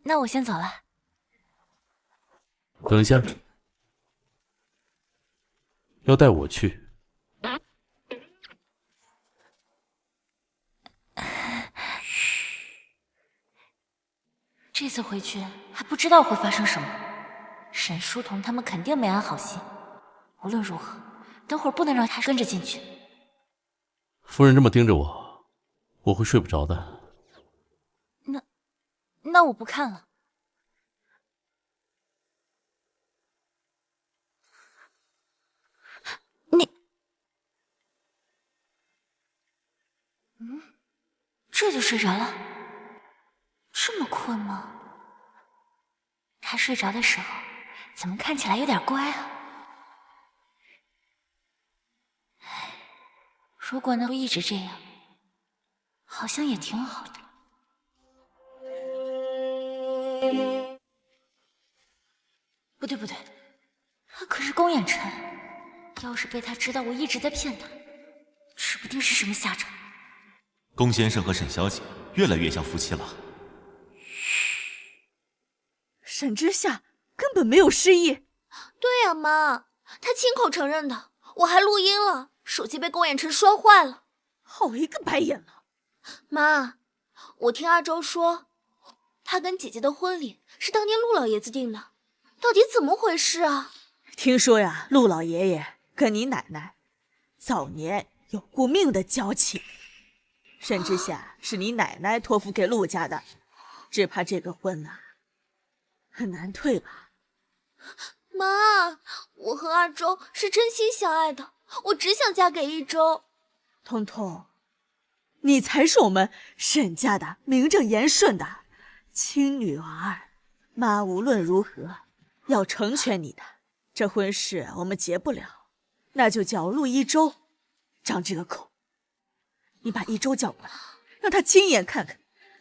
那我先走了。等一下，要带我去。这次回去还不知道会发生什么，沈书童他们肯定没安好心。无论如何，等会儿不能让他跟着进去。夫人这么盯着我，我会睡不着的。那我不看了。这就睡着了？这么困吗？他睡着的时候，怎么看起来有点乖啊？如果能够一直这样，好像也挺好的。不对，他可是宫远辰，要是被他知道我一直在骗他，指不定是什么下场。宫先生和沈小姐越来越像夫妻了。沈之夏根本没有失忆。对呀，妈，他亲口承认的，我还录音了，手机被宫远辰摔坏了。好一个白眼狼！妈，我听阿周说，他跟姐姐的婚礼是当年陆老爷子定的，到底怎么回事啊？听说呀，陆老爷爷跟你奶奶早年有过命的交情。沈之夏是你奶奶托付给陆家的，只怕这个婚啊，很难退吧？妈，我和阿周是真心相爱的，我只想嫁给一周。彤彤，你才是我们沈家的名正言顺的亲女儿，妈无论如何要成全你的。这婚事我们结不了，那就叫陆一周张这个口。你把一周叫过来，让他亲眼看看，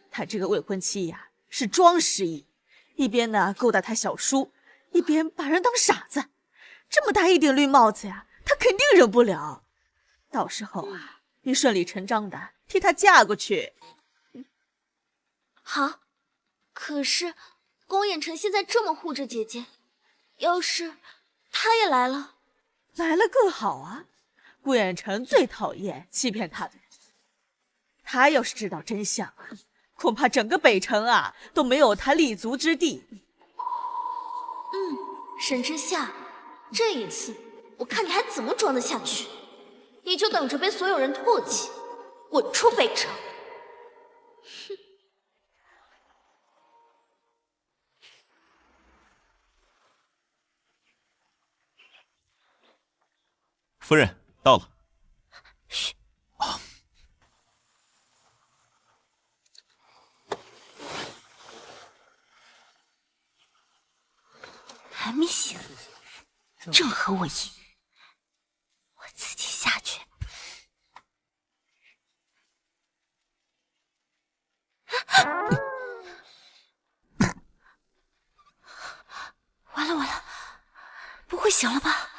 他这个未婚妻呀是装失忆，一边呢勾搭他小叔，一边把人当傻子。这么大一顶绿帽子呀，他肯定忍不了。到时候啊，你顺理成章的替他嫁过去。好，可是宫远辰现在这么护着姐姐，要是他也来了更好啊。顾远辰最讨厌欺骗他的人，他要是知道真相啊，恐怕整个北城啊都没有他立足之地。沈之夏，这一次我看你还怎么装得下去，你就等着被所有人唾弃，滚出北城！夫人到了。嘘。还没醒，正合我意。我自己下去。完了，不会醒了吧？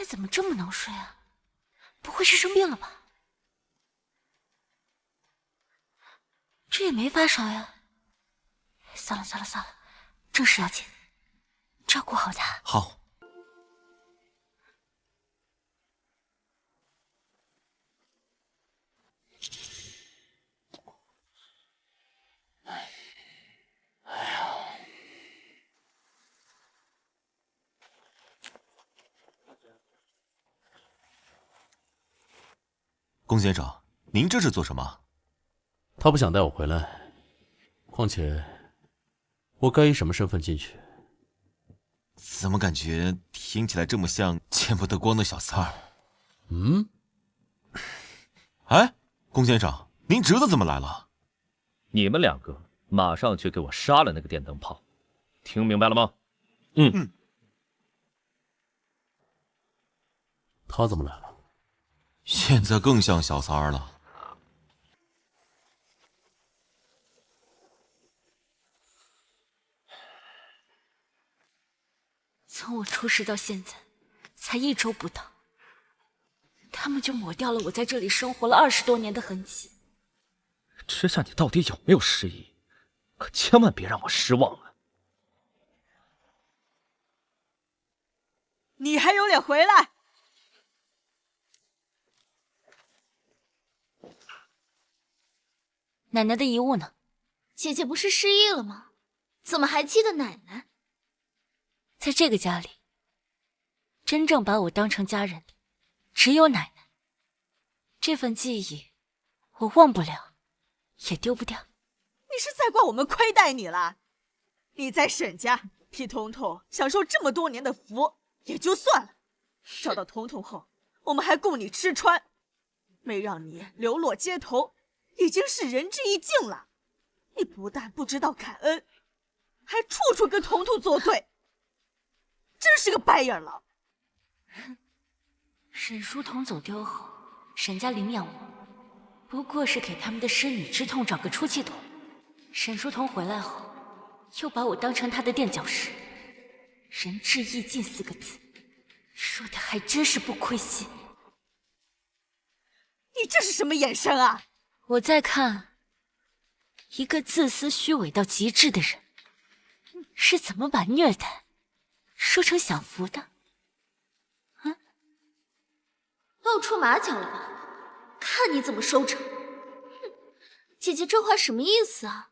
怎么这么能睡啊？不会是生病了吧？这也没发烧呀。算了，正事要紧，照顾好他。好。龚先生，您这是做什么？他不想带我回来，况且我该以什么身份进去？怎么感觉听起来这么像见不得光的小三儿？哎，龚先生，您侄子怎么来了？你们两个马上去给我杀了那个电灯泡，听明白了吗？他怎么来了？现在更像小三儿了。从我出事到现在，才1周不到，他们就抹掉了我在这里生活了20多年的痕迹。吃下你到底有没有失忆？可千万别让我失望啊！你还有脸回来？奶奶的遗物呢？姐姐不是失忆了吗？怎么还记得奶奶？在这个家里，真正把我当成家人的只有奶奶。这份记忆，我忘不了，也丢不掉。你是在怪我们亏待你了？你在沈家替彤彤享受这么多年的福也就算了，找到彤彤后，我们还供你吃穿，没让你流落街头，已经是仁至义尽了。你不但不知道感恩，还处处跟彤彤作对，真是个白眼狼。沈书童走丢后，沈家领养我，不过是给他们的失女之痛找个出气筒。沈书童回来后，又把我当成他的垫脚石。仁至义尽4个字，说的还真是不亏心。你这是什么眼神啊？我在看一个自私虚伪到极致的人是怎么把虐待说成享福的。露出马脚了吧？看你怎么收场！哼，姐姐这话什么意思啊？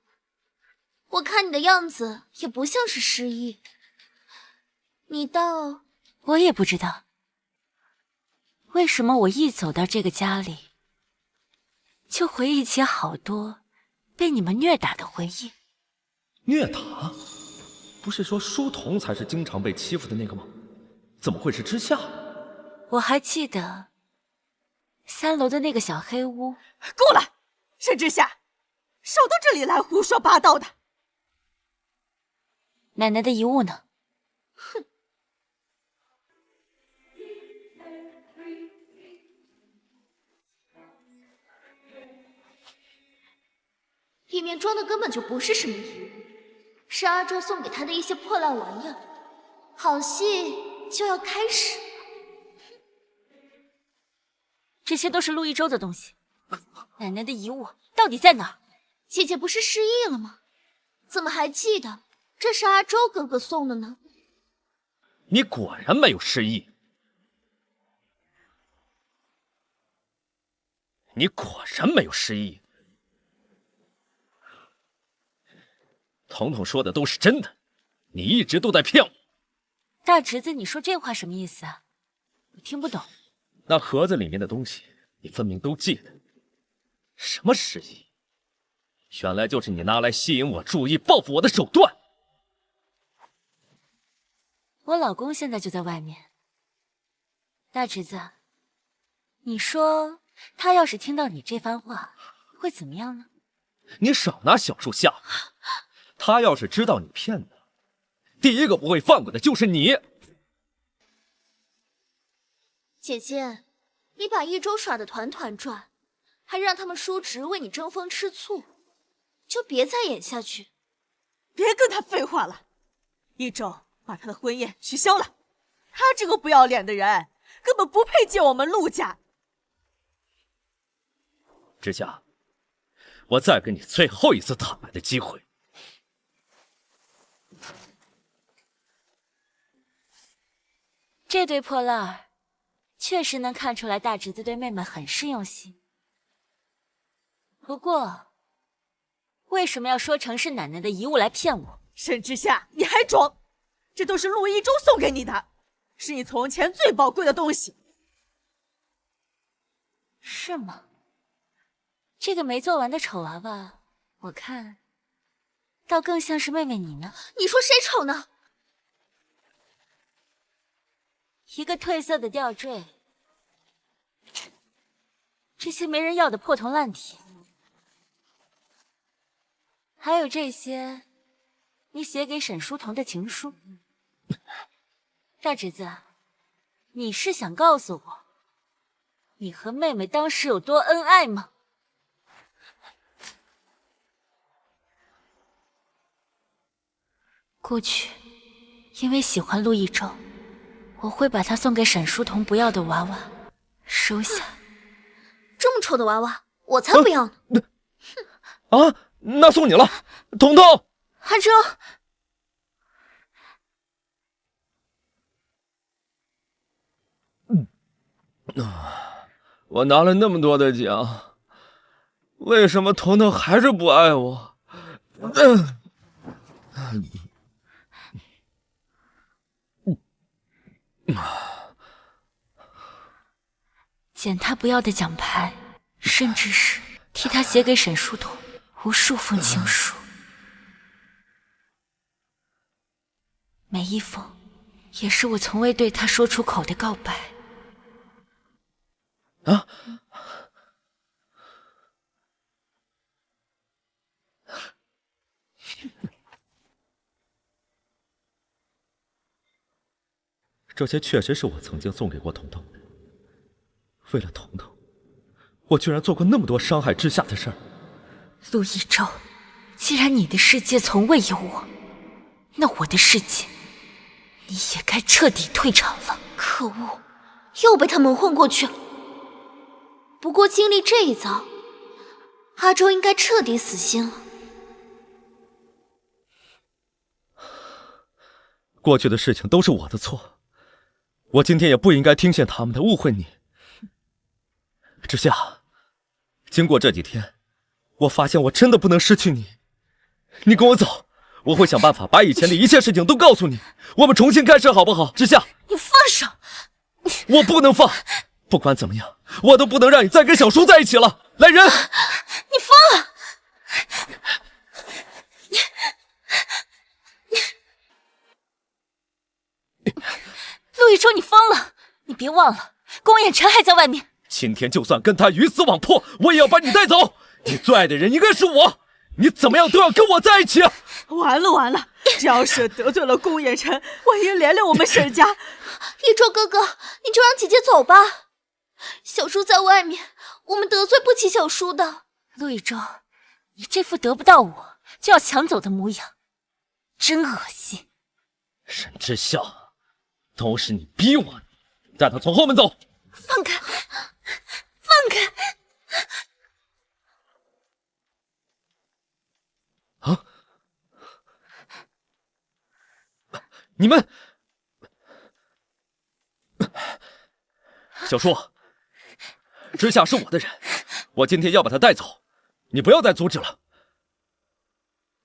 我看你的样子也不像是失忆，你倒……我也不知道为什么我一走到这个家里，就回忆起好多被你们虐打的回忆。虐打？不是说书童才是经常被欺负的那个吗？怎么会是之夏？我还记得3楼的那个小黑屋。够了，沈之夏，少到这里来胡说八道的。奶奶的遗物呢？哼！里面装的根本就不是什么遗物，是阿周送给他的一些破烂玩意儿。好戏就要开始了。这些都是陆一舟的东西。奶奶的遗物到底在哪儿？姐姐不是失忆了吗？怎么还记得这是阿周哥哥送的呢？你果然没有失忆，你果然没有失忆。彤彤说的都是真的，你一直都在骗我。大侄子，你说这话什么意思啊？我听不懂。那盒子里面的东西，你分明都记得。什么失忆？原来就是你拿来吸引我注意、报复我的手段。我老公现在就在外面。大侄子，你说他要是听到你这番话，会怎么样呢？你少拿小树吓我！他要是知道你骗他，第一个不会放过的就是你。姐姐，你把一周耍得团团转，还让他们叔侄为你争风吃醋，就别再演下去。别跟他废话了，一周把他的婚宴取消了。他这个不要脸的人，根本不配进我们陆家。之夏，我再给你最后一次坦白的机会。这对破烂儿，确实能看出来大侄子对妹妹很是用心。不过，为什么要说成是奶奶的遗物来骗我？沈之夏，你还装？这都是陆一中送给你的，是你从前最宝贵的东西。是吗？这个没做完的丑娃娃，我看倒更像是妹妹你呢。你说谁丑呢？一个褪色的吊坠，这些没人要的破铜烂铁，还有这些你写给沈书童的情书。大侄子，你是想告诉我，你和妹妹当时有多恩爱吗？过去，因为喜欢陆一舟，我会把他送给沈书童不要的娃娃收下。这么丑的娃娃，我才不要呢！啊，那送你了，彤彤。阿周，我拿了那么多的奖，为什么彤彤还是不爱我？捡他不要的奖牌，甚至是替他写给沈书童无数封情书，每一封也是我从未对他说出口的告白。啊！这些确实是我曾经送给过彤彤的。为了彤彤，我居然做过那么多伤害之下的事儿。陆一舟，既然你的世界从未有我，那我的世界，你也该彻底退场了。可恶，又被他蒙混过去了。不过经历这一遭，阿周应该彻底死心了。过去的事情都是我的错，我今天也不应该听信他们的，误会你。之夏，经过这几天，我发现我真的不能失去你。你跟我走，我会想办法把以前的一切事情都告诉你，我们重新开始好不好？之夏，你放手！我不能放，不管怎么样，我都不能让你再跟小叔在一起了。来人！你疯了！陆一舟，你疯了！你别忘了，宫衍辰还在外面。今天就算跟他鱼死网破，我也要把你带走。你最爱的人应该是我，你怎么样都要跟我在一起。完了完了，这要是得罪了宫衍辰，万一连累我们沈家，一舟哥哥，你就让姐姐走吧。小叔在外面，我们得罪不起小叔的。陆一舟，你这副得不到我就要抢走的模样，真恶心。沈之夏，都是你逼我的，带他从后门走。放开！放开！啊！你们，小叔，之夏是我的人，我今天要把他带走，你不要再阻止了。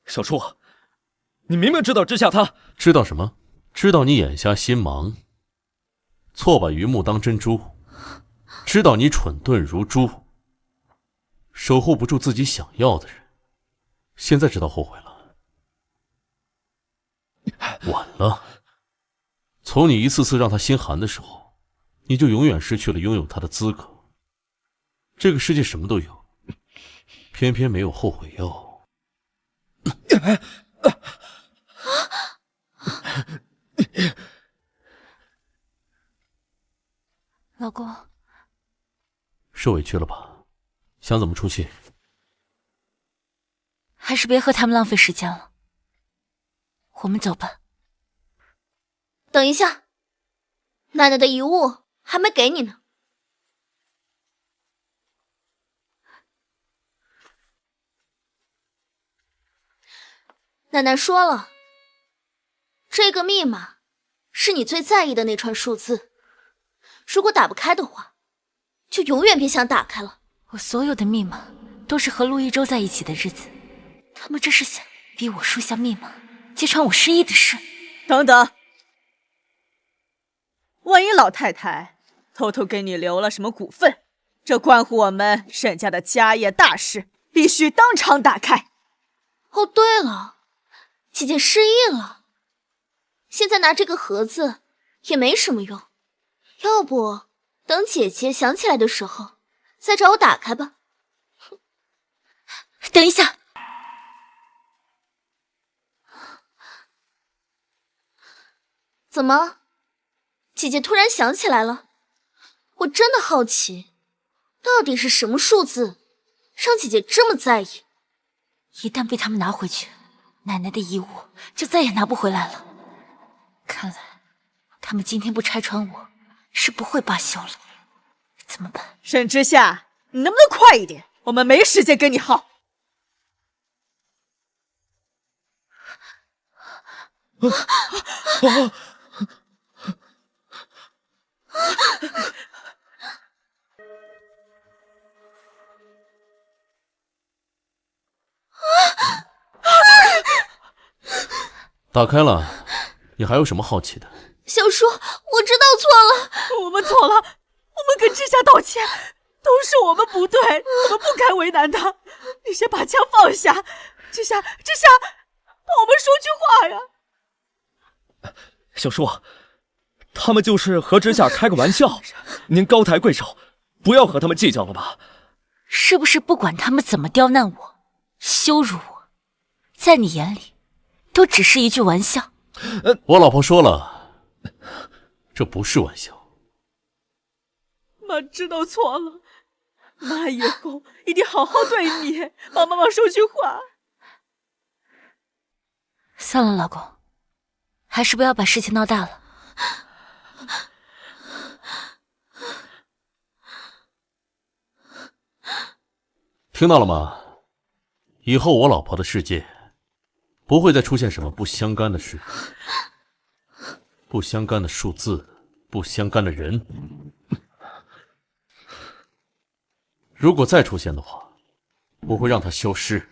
小叔，你明明知道之夏他知道什么？知道你眼瞎心盲，错把榆木当珍珠，知道你蠢钝如猪，守护不住自己想要的人，现在知道后悔了。晚了。从你一次次让他心寒的时候，你就永远失去了拥有他的资格。这个世界什么都有，偏偏没有后悔药。老公，受委屈了吧？想怎么出气？还是别和他们浪费时间了，我们走吧。等一下，奶奶的遗物还没给你呢。奶奶说了，这个密码是你最在意的那串数字，如果打不开的话，就永远别想打开了。我所有的密码都是和陆一舟在一起的日子，他们这是想逼我输下密码，揭穿我失忆的事。等等，万一老太太偷偷给你留了什么股份，这关乎我们沈家的家业大事，必须当场打开。哦，对了，姐姐失忆了，现在拿这个盒子也没什么用，要不等姐姐想起来的时候再找我打开吧。等一下，怎么，姐姐突然想起来了？我真的好奇，到底是什么数字让姐姐这么在意？一旦被他们拿回去，奶奶的遗物就再也拿不回来了。看来他们今天不拆穿我是不会罢休了。怎么办？沈之夏，你能不能快一点？我们没时间跟你耗。打开了，你还有什么好奇的？小叔，我知道错了，我们错了，我们跟之夏道歉，都是我们不对，我们不该为难他。你先把枪放下，之夏，帮我们说句话呀！小叔，他们就是和之夏开个玩笑，您高抬贵手，不要和他们计较了吧？是不是不管他们怎么刁难我、羞辱我，在你眼里都只是一句玩笑？我老婆说了，这不是玩笑。妈知道错了，妈以后一定好好对你，帮妈妈说句话。算了，老公，还是不要把事情闹大了。听到了吗？以后我老婆的世界不会再出现什么不相干的事，不相干的数字，不相干的人。如果再出现的话，我会让她消失。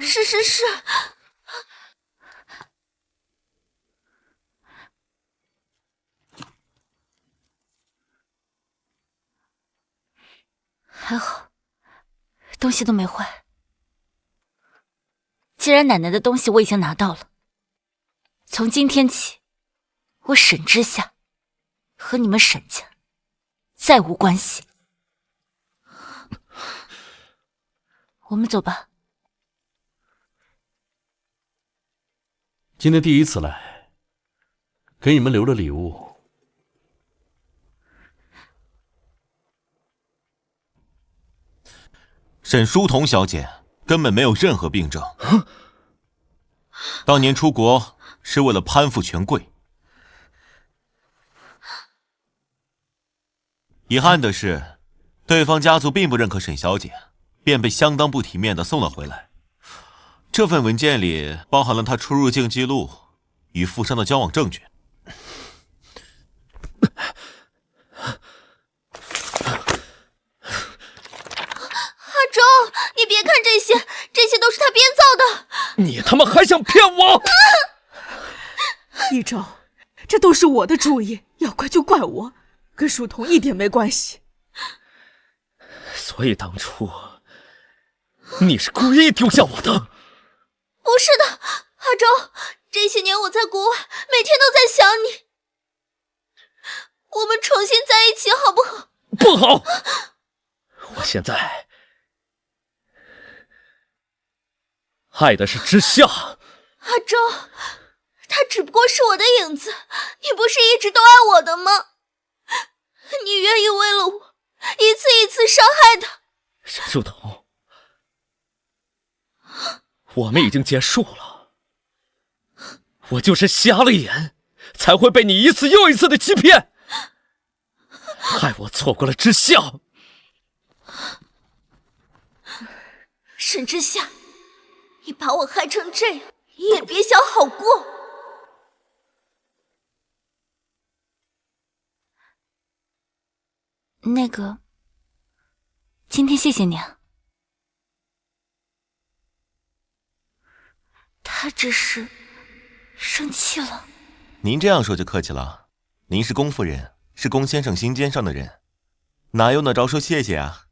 是。还好，东西都没坏。既然奶奶的东西我已经拿到了，从今天起，我沈之夏和你们沈家再无关系。我们走吧。今天第一次来，给你们留了礼物。沈淑彤小姐根本没有任何病症，当年出国是为了攀附权贵。遗憾的是，对方家族并不认可沈小姐，便被相当不体面地送了回来。这份文件里包含了她出入境记录与富商的交往证据。阿周，你别看这些，这些都是他编造的。你他妈还想骗我？一周，这都是我的主意，要怪就怪我，跟淑彤一点没关系。所以当初你是故意丢下我的？不是的，阿周，这些年我在国外，每天都在想你。我们重新在一起好不好？不好！我现在爱的是之夏。阿周，他只不过是我的影子，你不是一直都爱我的吗？你愿意为了我一次一次伤害他？沈淑彤，我们已经结束了。我就是瞎了眼，才会被你一次又一次的欺骗。害我错过了知孝。沈之夏，你把我害成这样，也别想好过。那个，今天谢谢你啊。他只是生气了。您这样说就客气了。您是龚夫人，是龚先生心尖上的人，哪用得着说谢谢啊？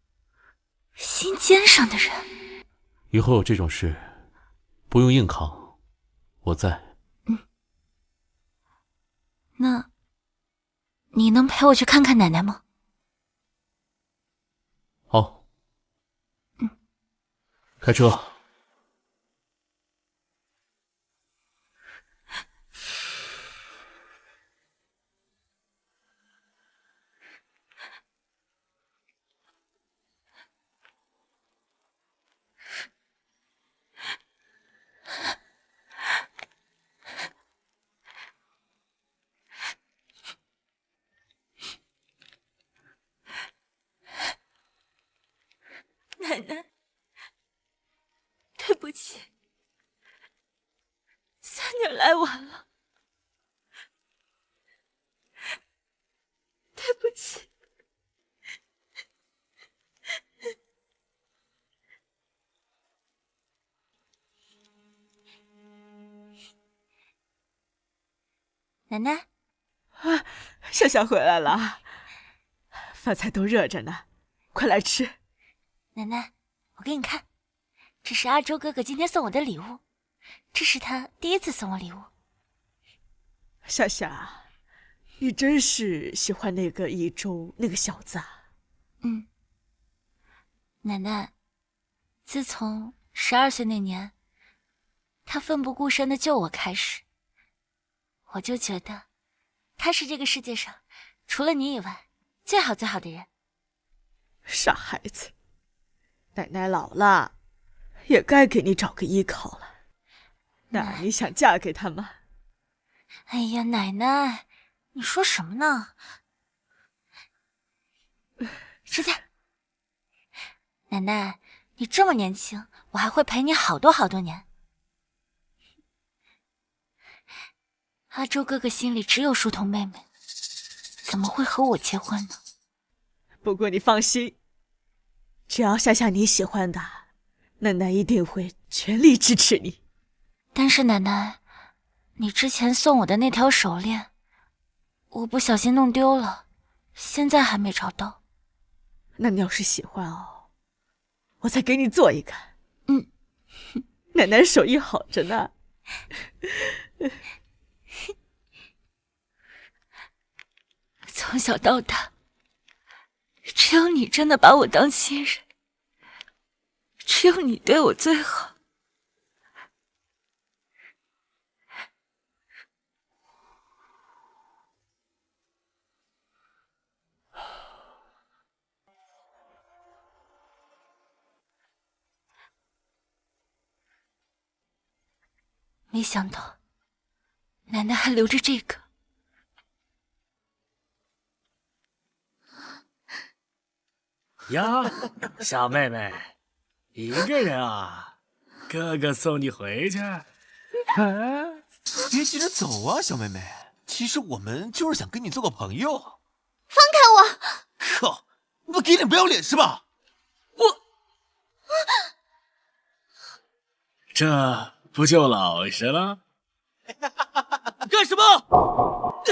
心尖上的人，以后有这种事，不用硬扛，我在。那，你能陪我去看看奶奶吗？好。开车。奶奶，对不起，三女来晚了，对不起。奶奶，啊，夏夏回来了，饭菜都热着呢，快来吃。奶奶，我给你看，这是阿周哥哥今天送我的礼物，这是他第一次送我礼物。夏夏，你真是喜欢那个一周那个小子啊？奶奶，自从12岁那年，他奋不顾身的救我开始，我就觉得他是这个世界上除了你以外最好最好的人。傻孩子。奶奶老了，也该给你找个依靠了。那你想嫁给他吗？哎呀，奶奶，你说什么呢？吃菜。奶奶，你这么年轻，我还会陪你好多好多年。阿周哥哥心里只有书童妹妹，怎么会和我结婚呢？不过你放心。只要夏夏你喜欢的，奶奶一定会全力支持你。但是奶奶，你之前送我的那条手链，我不小心弄丢了，现在还没找到。那你要是喜欢哦，我再给你做一个。奶奶手艺好着呢。从小到大，只有你真的把我当亲人，只有你对我最好。没想到，奶奶还留着这个。呀，小妹妹，一个人啊？哥哥送你回去。别急着走啊，小妹妹。其实我们就是想跟你做个朋友。放开我！靠，你不给脸不要脸是吧？这不就老实了？干什么？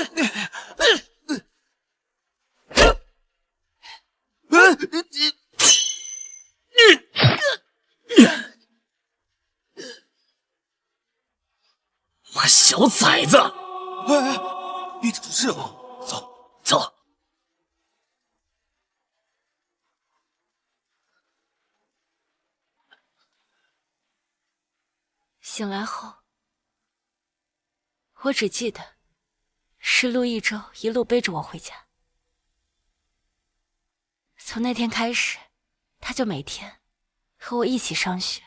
妈小崽子！别出事了，走走。醒来后，我只记得是陆一舟一路背着我回家。从那天开始，他就每天和我一起上学。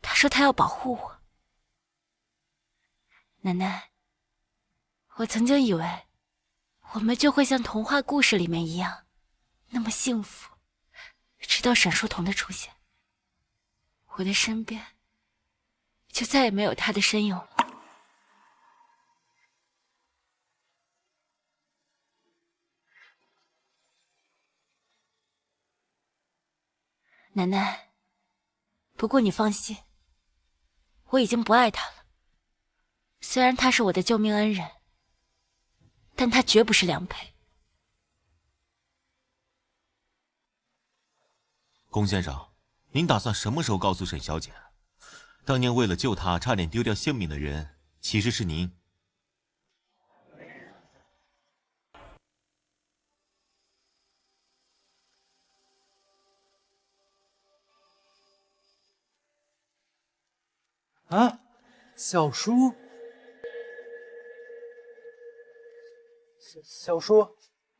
他说他要保护我。奶奶，我曾经以为我们就会像童话故事里面一样，那么幸福，直到沈书桐的出现，我的身边就再也没有他的身影了。奶奶，不过你放心，我已经不爱他了。虽然他是我的救命恩人，但他绝不是良配。龚先生，您打算什么时候告诉沈小姐，当年为了救她差点丢掉性命的人，其实是您？啊，小叔，小叔，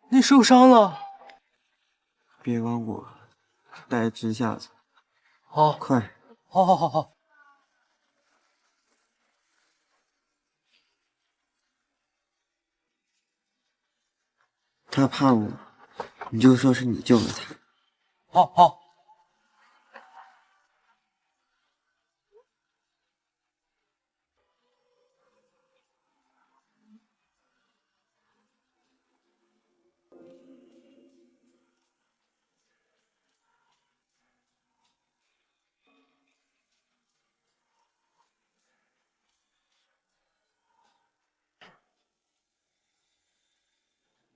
你受伤了？别管我，带支下子。好，快！好。他怕我，你就说是你救了他。好。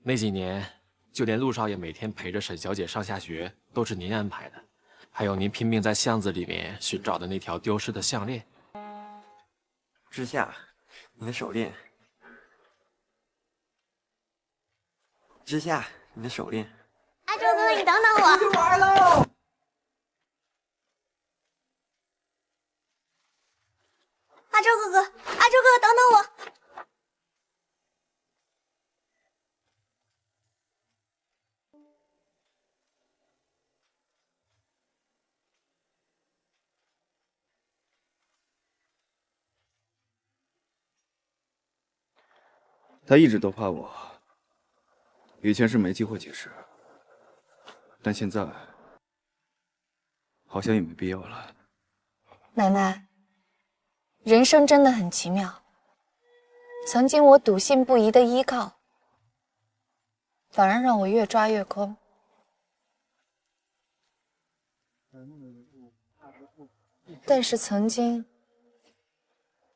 那几年，就连陆少爷每天陪着沈小姐上下学都是您安排的，还有您拼命在巷子里面寻找的那条丢失的项链。之夏，你的手链。之夏，你的手链。阿周哥哥，你等等我。去玩喽！阿周哥哥，等等我。他一直都怕我，以前是没机会解释，但现在好像也没必要了。奶奶，人生真的很奇妙。曾经我笃信不疑的依靠，反而让我越抓越空。但是曾经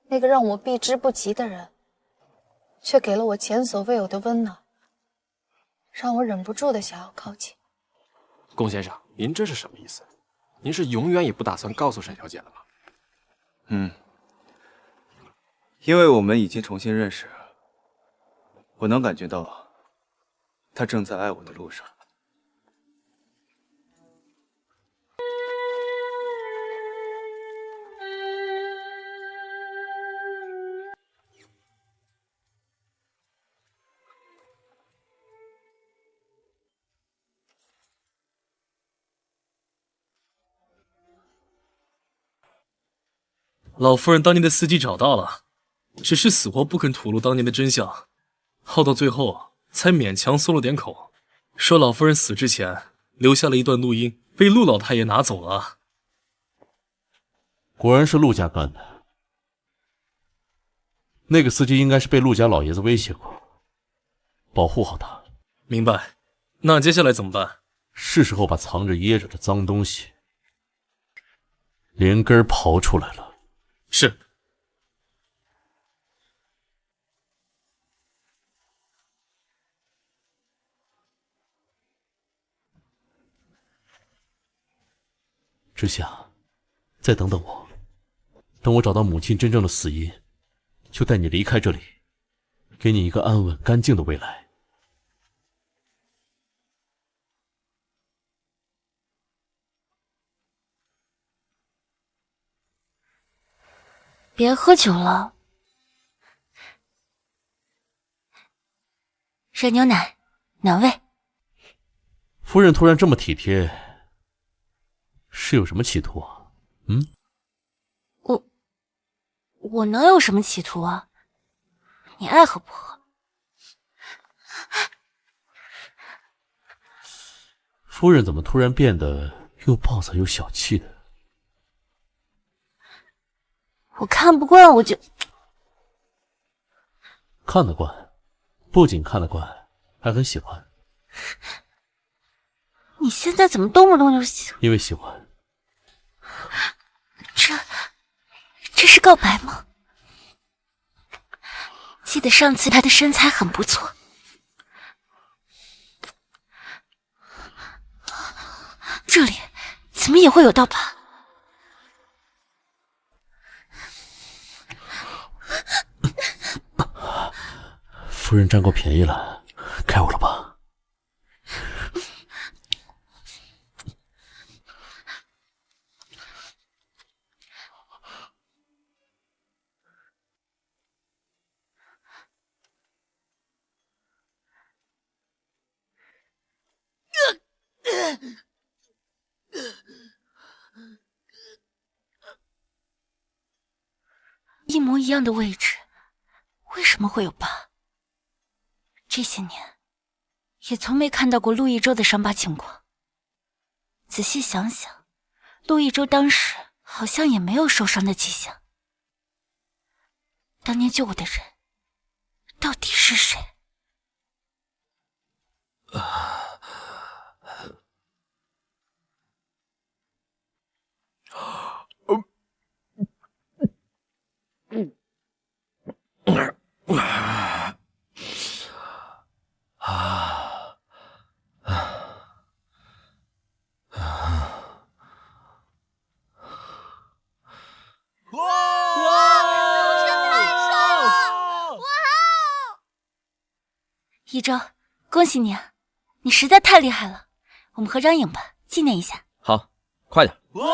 那个让我避之不及的人，却给了我前所未有的温暖，让我忍不住的想要靠近。龚先生，您这是什么意思？您是永远也不打算告诉沈小姐了吗？因为我们已经重新认识，我能感觉到他正在爱我的路上。老夫人当年的司机找到了，只是死活不肯吐露当年的真相，耗到最后才勉强松了点口，说老夫人死之前留下了一段录音，被陆老太爷拿走了。果然是陆家干的。那个司机应该是被陆家老爷子威胁过，保护好他。明白。那接下来怎么办？是时候把藏着掖着的脏东西连根刨出来了。是。之夏，再等等我，等我找到母亲真正的死因，就带你离开这里，给你一个安稳干净的未来。别喝酒了，热牛奶，暖胃。夫人突然这么体贴，是有什么企图啊？我能有什么企图啊？你爱喝不喝？夫人怎么突然变得又暴躁又小气的？我看不惯，我就看得惯，不仅看得惯，还很喜欢。你现在怎么动不动就喜？因为喜欢。这是告白吗？记得上次他的身材很不错。这里怎么也会有道疤？夫人占过便宜了，该我了吧？一模一样的位置，为什么会有疤？这些年也从没看到过陆一舟的伤疤情况。仔细想想，陆一舟当时好像也没有受伤的迹象。当年救我的人到底是谁？一舟，恭喜你啊！你实在太厉害了，我们合张影吧，纪念一下。好，快点！哇！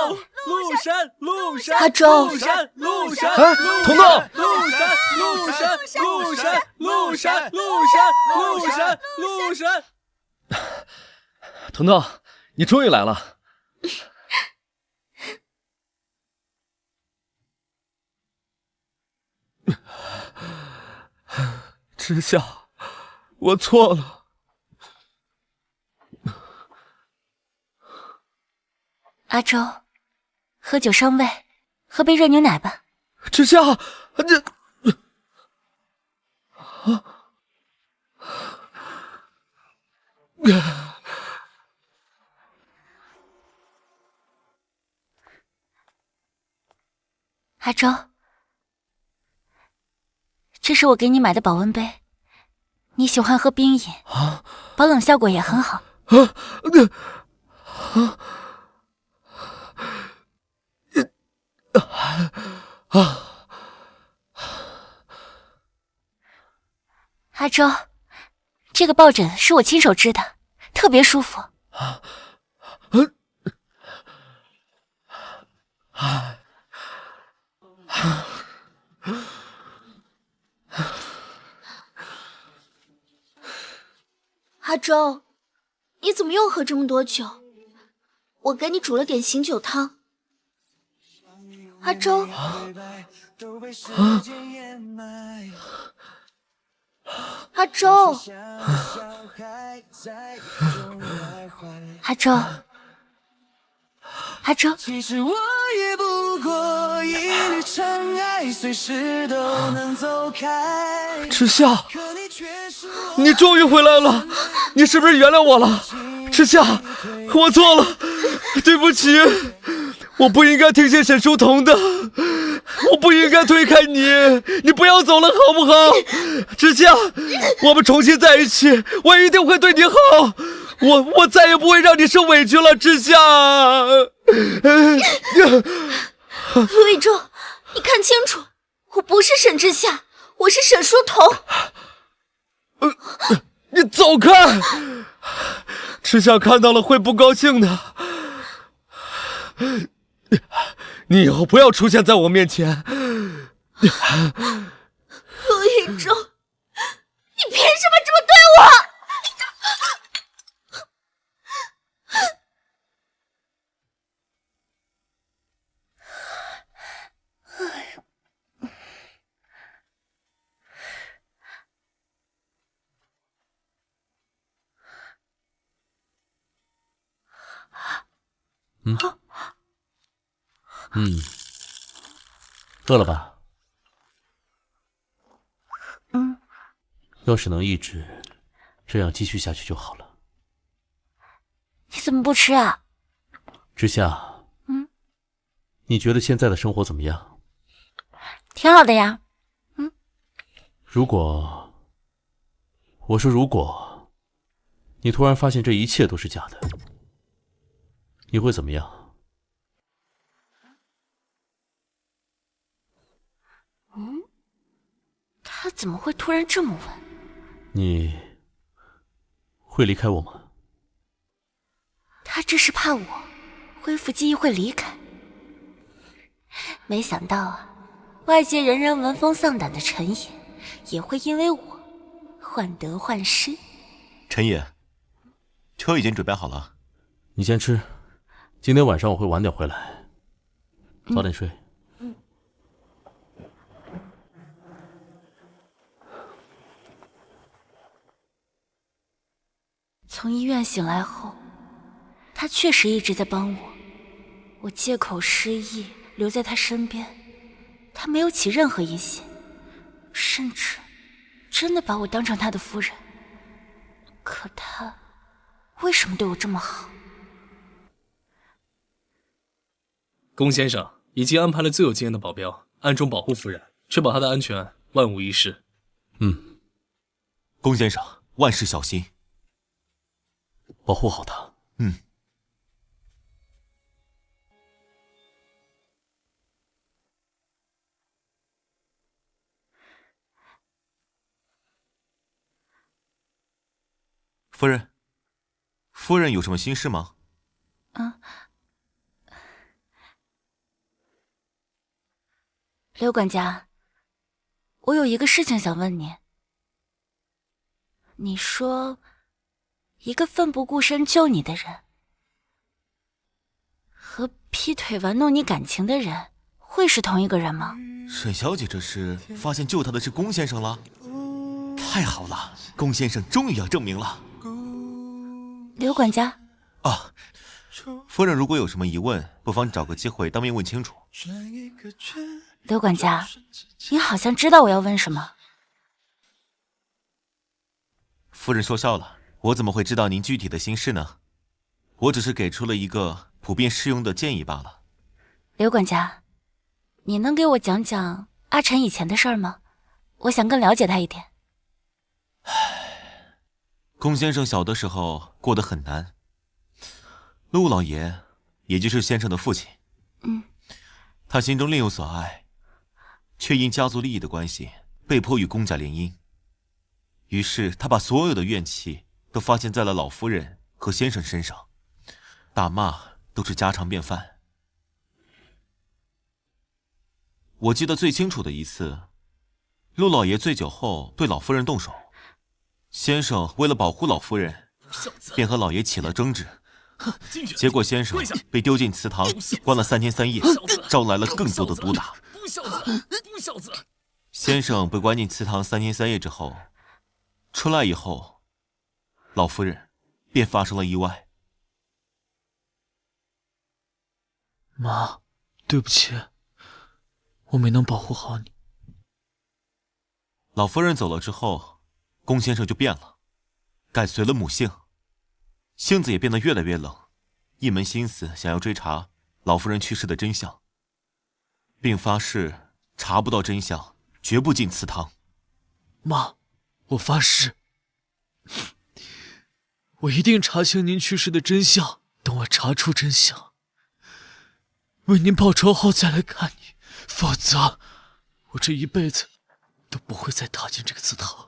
陆山，陆山，阿周，陆山，陆山，哎，彤彤，陆山，陆山，陆山，陆山，陆山，陆山，陆山。彤彤，你终于来了。知夏，我错了。阿周，喝酒伤胃，喝杯热牛奶吧。知夏，这阿周，这是我给你买的保温杯，你喜欢喝冰饮，保冷效果也很好。阿周，这个抱枕是我亲手织的，特别舒服。阿周，你怎么又喝这么多酒？我给你煮了点醒酒汤。阿周，阿周，阿周，阿周。其实我也不过一缕尘埃，随时都能走开。知夏，你终于回来了，你是不是原谅我了？知夏，我错了，对不起，我不应该听信沈书童的，我不应该推开你，你不要走了好不好？知夏，我们重新在一起，我一定会对你好，我再也不会让你受委屈了，知夏。陆一舟，你看清楚，我不是沈知夏，我是沈书童。你走开！知夏看到了会不高兴的。你以后不要出现在我面前。陆一舟，你凭什么这么对我？饿了吧？嗯。要是能一直这样继续下去就好了。你怎么不吃啊？之夏，你觉得现在的生活怎么样？挺好的呀。如果你突然发现这一切都是假的，你会怎么样？他怎么会突然这么问？你会离开我吗？他这是怕我恢复记忆会离开。没想到啊，外界人人闻风丧胆的陈野，也会因为我患得患失。陈野，车已经准备好了，你先吃。今天晚上我会晚点回来，早点睡。从医院醒来后，他确实一直在帮我。我借口失忆留在他身边，他没有起任何疑心，甚至真的把我当成他的夫人。可他为什么对我这么好？龚先生已经安排了最有经验的保镖，暗中保护夫人，确保她的安全，万无一失。龚先生，万事小心，保护好她。夫人有什么心事吗？刘管家，我有一个事情想问你。你说，一个奋不顾身救你的人，和劈腿玩弄你感情的人，会是同一个人吗？沈小姐这是发现救她的是龚先生了？太好了，龚先生终于要证明了。刘管家，夫人如果有什么疑问，不妨找个机会当面问清楚。刘管家，你好像知道我要问什么。夫人说笑了，我怎么会知道您具体的心事呢？我只是给出了一个普遍适用的建议罢了。刘管家，你能给我讲讲阿晨以前的事儿吗？我想更了解他一点。龚先生小的时候过得很难，陆老爷，也就是先生的父亲，他心中另有所爱，却因家族利益的关系，被迫与龚家联姻。于是他把所有的怨气都发泄在了老夫人和先生身上，打骂都是家常便饭。我记得最清楚的一次，陆老爷醉酒后对老夫人动手，先生为了保护老夫人，便和老爷起了争执，结果先生被丢进祠堂，关了3天3夜，招来了更多的毒打。不孝子！先生被关进祠堂3天3夜之后，出来以后，老夫人便发生了意外。妈，对不起，我没能保护好你。老夫人走了之后，龚先生就变了，改随了母姓，性子也变得越来越冷，一门心思想要追查老夫人去世的真相，并发誓查不到真相绝不进祠堂。妈，我发誓，我一定查清您去世的真相。等我查出真相，为您报仇后再来看你，否则我这一辈子都不会再踏进这个祠堂。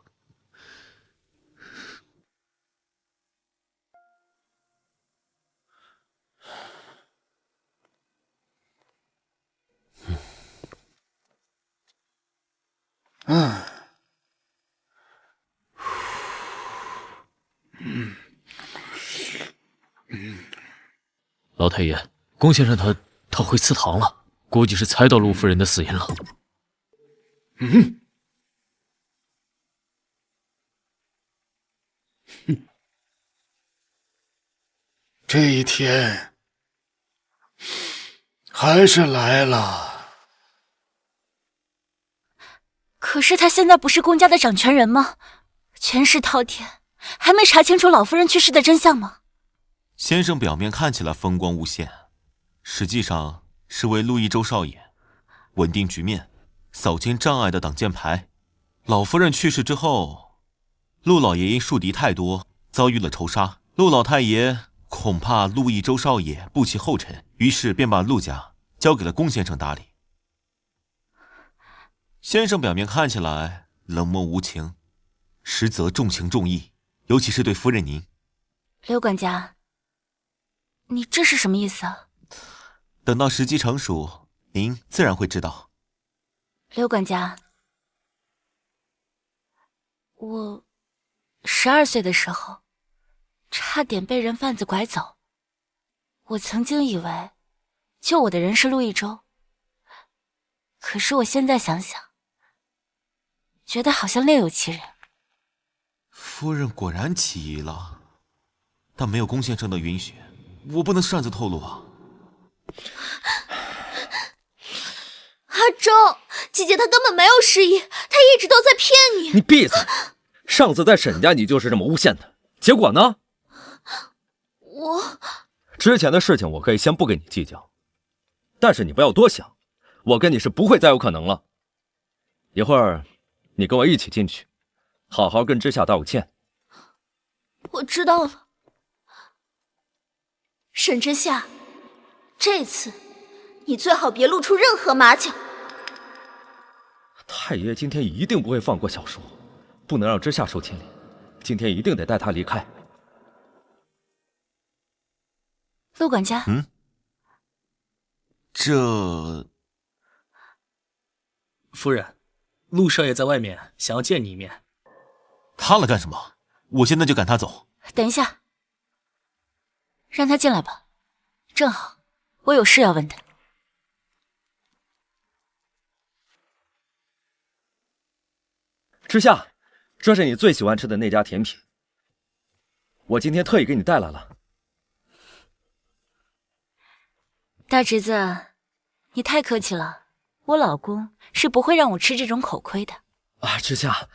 老太爷，龚先生他回祠堂了，估计是猜到陆夫人的死因了。这一天，还是来了。可是他现在不是宫家的掌权人吗？权势滔天，还没查清楚老夫人去世的真相吗？先生表面看起来风光无限，实际上是为陆一舟少爷稳定局面、扫清障碍的挡箭牌。老夫人去世之后，陆老爷因树敌太多，遭遇了仇杀。陆老太爷恐怕陆一舟少爷不其后尘，于是便把陆家交给了龚先生打理。先生表面看起来冷漠无情，实则重情重义，尤其是对夫人您。刘管家，你这是什么意思啊？等到时机成熟，您自然会知道。刘管家，我12岁的时候，差点被人贩子拐走。我曾经以为救我的人是陆一舟，可是我现在想想，觉得好像另有其人。夫人果然起疑了，但没有龚先生的允许，我不能擅自透露啊。阿周，姐姐她根本没有失忆，她一直都在骗你。你闭嘴！上次在沈家你就是这么诬陷的，结果呢？之前的事情我可以先不跟你计较，但是你不要多想，我跟你是不会再有可能了。一会儿你跟我一起进去，好好跟之夏道个歉。我知道了，沈之夏，这次你最好别露出任何马脚。太爷今天一定不会放过小叔，不能让之夏受牵连，今天一定得带他离开。陆管家，这夫人，陆少爷在外面想要见你一面。他来干什么？我现在就赶他走。等一下，让他进来吧，正好我有事要问他。之夏，这是你最喜欢吃的那家甜品，我今天特意给你带来了。大侄子，你太客气了，我老公是不会让我吃这种口亏的。啊，之夏，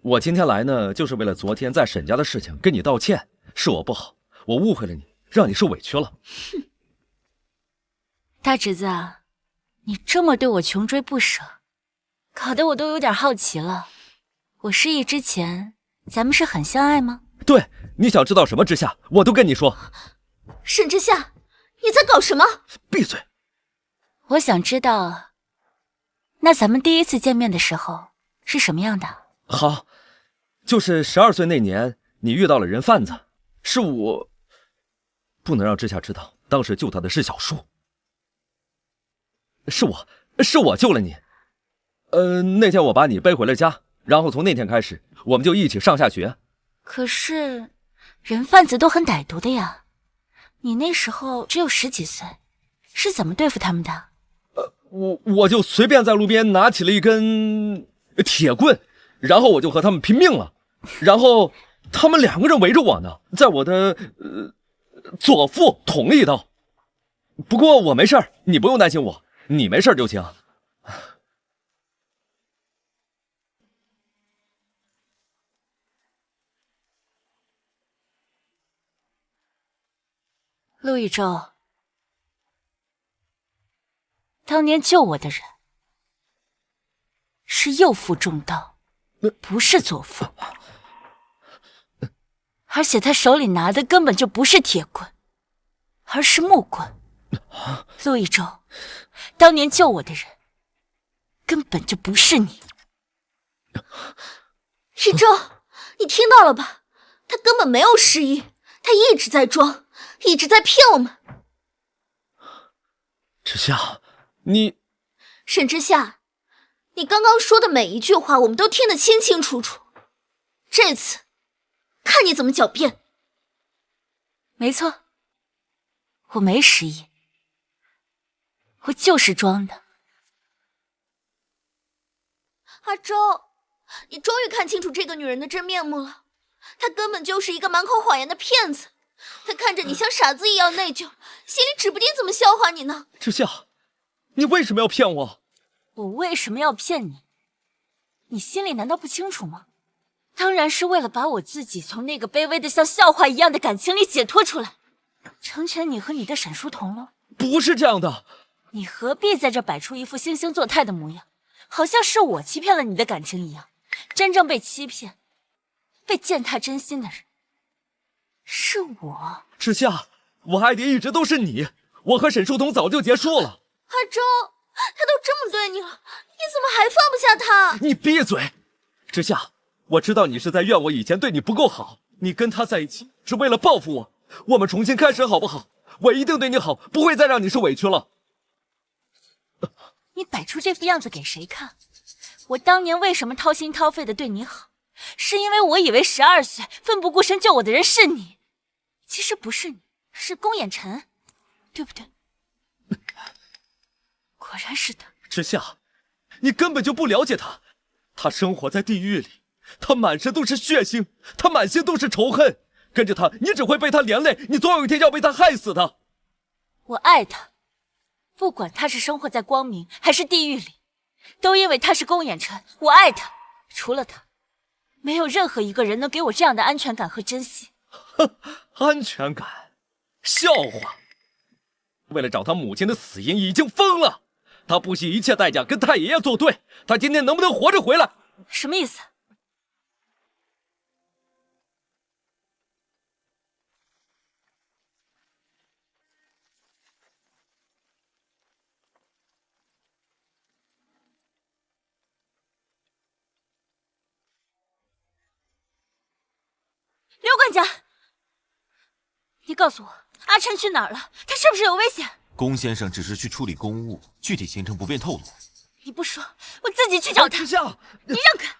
我今天来呢，就是为了昨天在沈家的事情跟你道歉，是我不好，我误会了你，让你受委屈了。哼，大侄子，你这么对我穷追不舍，搞得我都有点好奇了。我失忆之前，咱们是很相爱吗？对，你想知道什么，之夏，我都跟你说。沈之夏，你在搞什么？闭嘴！我想知道，那咱们第一次见面的时候是什么样的？好，就是12岁那年，你遇到了人贩子，是我，不能让之夏知道，当时救他的是小叔，是我救了你。那天我把你背回了家，然后从那天开始，我们就一起上下学。可是，人贩子都很歹毒的呀，你那时候只有10几岁，是怎么对付他们的？我就随便在路边拿起了一根铁棍，然后我就和他们拼命了，然后他们2个人围着我呢，在我的左腹捅了一刀。不过我没事，你不用担心我，你没事就行。陆一舟，当年救我的人是右腹中刀，不是左腹，而且他手里拿的根本就不是铁棍，而是木棍。陆一舟，当年救我的人根本就不是你。一舟，你听到了吧？他根本没有失忆，他一直在装，一直在骗我们。之夏，你……沈之夏，你刚刚说的每一句话，我们都听得清清楚楚。这次，看你怎么狡辩。没错，我没失忆，我就是装的。阿周，你终于看清楚这个女人的真面目了。她根本就是一个满口谎言的骗子。她看着你像傻子一样内疚，心里指不定怎么消化你呢。之夏，你为什么要骗我？我为什么要骗你？你心里难道不清楚吗？当然是为了把我自己从那个卑微的像笑话一样的感情里解脱出来，成全你和你的沈书童了。不是这样的。你何必在这摆出一副惺惺作态的模样，好像是我欺骗了你的感情一样？真正被欺骗、被践踏真心的人是我。之夏，我爱的一直都是你，我和沈书童早就结束了。阿周，他都这么对你了，你怎么还放不下他？你闭嘴！之夏，我知道你是在怨我以前对你不够好，你跟他在一起是为了报复我。我们重新开始好不好？我一定对你好，不会再让你受委屈了。你摆出这副样子给谁看？我当年为什么掏心掏肺的对你好，是因为我以为12岁奋不顾身救我的人是你，其实不是你，是宫衍尘，对不对？果然是他。之夏，你根本就不了解他，他生活在地狱里，他满身都是血腥，他满心都是仇恨，跟着他你只会被他连累，你总有一天要被他害死的。我爱他，不管他是生活在光明还是地狱里，都因为他是宫衍尘，我爱他。除了他，没有任何一个人能给我这样的安全感和珍惜。哼，安全感？笑话！为了找他母亲的死因已经疯了，他不惜一切代价跟太爷爷作对，他今天能不能活着回来？什么意思？刘管家，你告诉我，阿琛去哪儿了？他是不是有危险？龚先生只是去处理公务，具体行程不便透露。你不说，我自己去找他。你让开！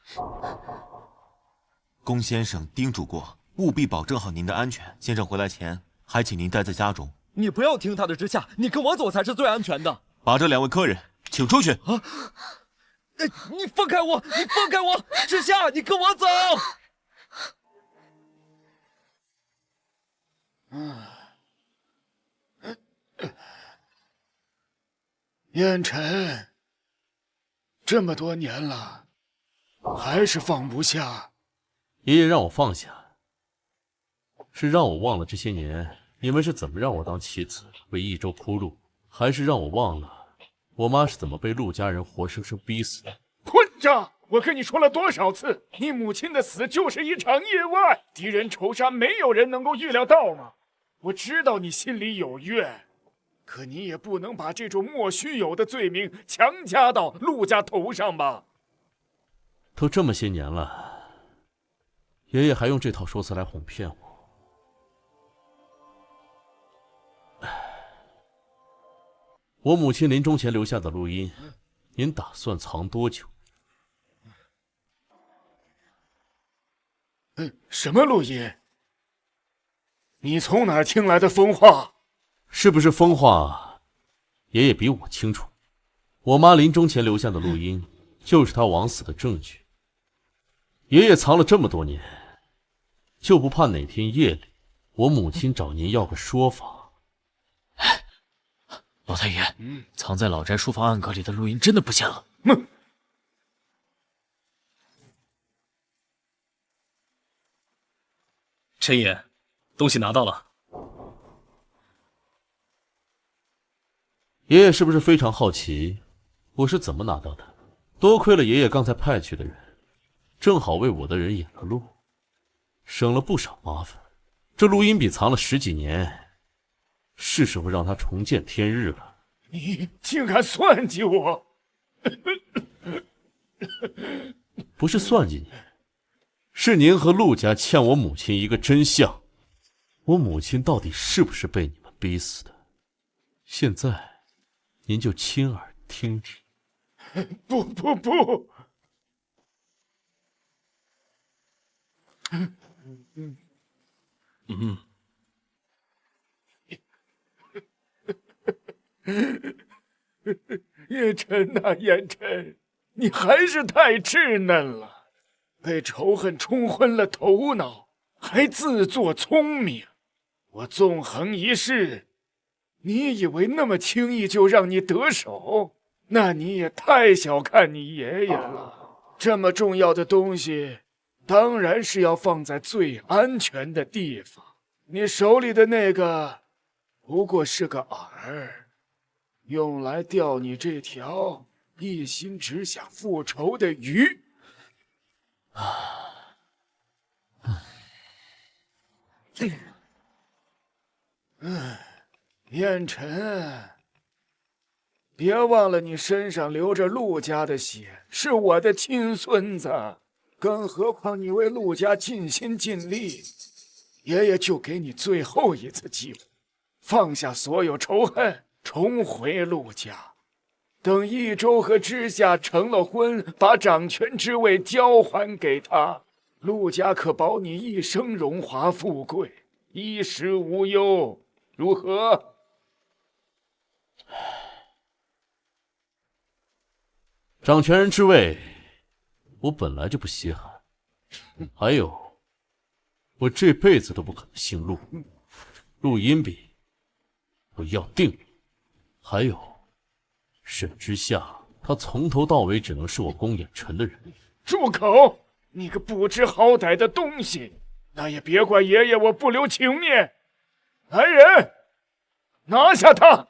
龚先生叮嘱过，务必保证好您的安全。先生回来前，还请您待在家中。你不要听他的之下，你跟我走才是最安全的。把这2位客人请出去。啊！你放开我！你放开我！之下，你跟我走。烟尘，这么多年了，还是放不下。爷爷让我放下，是让我忘了这些年你们是怎么让我当棋子为益州铺路，还是让我忘了我妈是怎么被陆家人活生生逼死的？混账！我跟你说了多少次，你母亲的死就是一场意外，敌人仇杀没有人能够预料到吗？我知道你心里有怨，可你也不能把这种莫须有的罪名强加到陆家头上吧？都这么些年了，爷爷还用这套说辞来哄骗我。我母亲临终前留下的录音，您打算藏多久？什么录音？你从哪儿听来的疯话？是不是疯话，爷爷比我清楚。我妈临终前留下的录音，就是她枉死的证据。爷爷藏了这么多年，就不怕哪天夜里，我母亲找您要个说法？老太爷，藏在老宅书房暗格里的录音真的不见了。陈爷，东西拿到了。爷爷是不是非常好奇我是怎么拿到的？多亏了爷爷刚才派去的人，正好为我的人引了路，省了不少麻烦。这录音笔藏了10几年，是时候让他重见天日了。你竟敢算计我！不是算计你，是您和陆家欠我母亲一个真相。我母亲到底是不是被你们逼死的？现在您就亲耳听听。不！烟尘啊，烟尘，你还是太稚嫩了，被仇恨冲昏了头脑，还自作聪明。我纵横一世，你以为那么轻易就让你得手？那你也太小看你爷爷了。这么重要的东西，当然是要放在最安全的地方。你手里的那个，不过是个饵，用来钓你这条一心只想复仇的鱼。燕晨，别忘了你身上流着陆家的血，是我的亲孙子。更何况你为陆家尽心尽力，爷爷就给你最后一次机会，放下所有仇恨，重回陆家。等益州和知夏成了婚，把掌权之位交还给他，陆家可保你一生荣华富贵，衣食无忧，如何？掌权人之位，我本来就不稀罕。还有，我这辈子都不可能姓陆。陆荫比，我要定了。还有，沈之夏，他从头到尾只能是我宫衍臣的人。住口！你个不知好歹的东西！那也别怪爷爷我不留情面。来人，拿下他！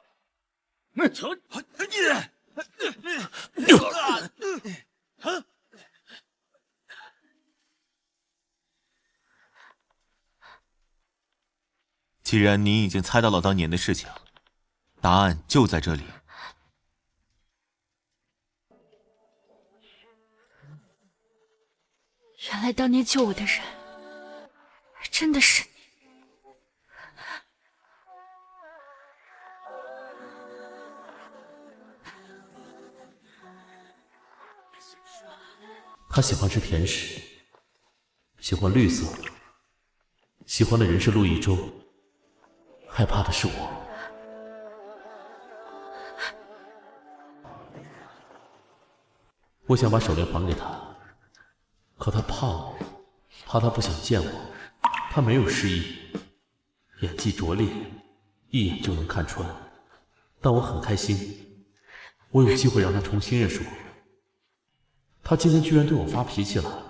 既然你已经猜到了当年的事情，答案就在这里。原来当年救我的人，真的是你。他喜欢吃甜食，喜欢绿色，喜欢的人是陆一舟，害怕的是我。我想把手链还给他，可他怕我，怕他不想见我。他没有失忆，演技拙劣，一眼就能看穿。但我很开心，我有机会让他重新认识我。他今天居然对我发脾气了，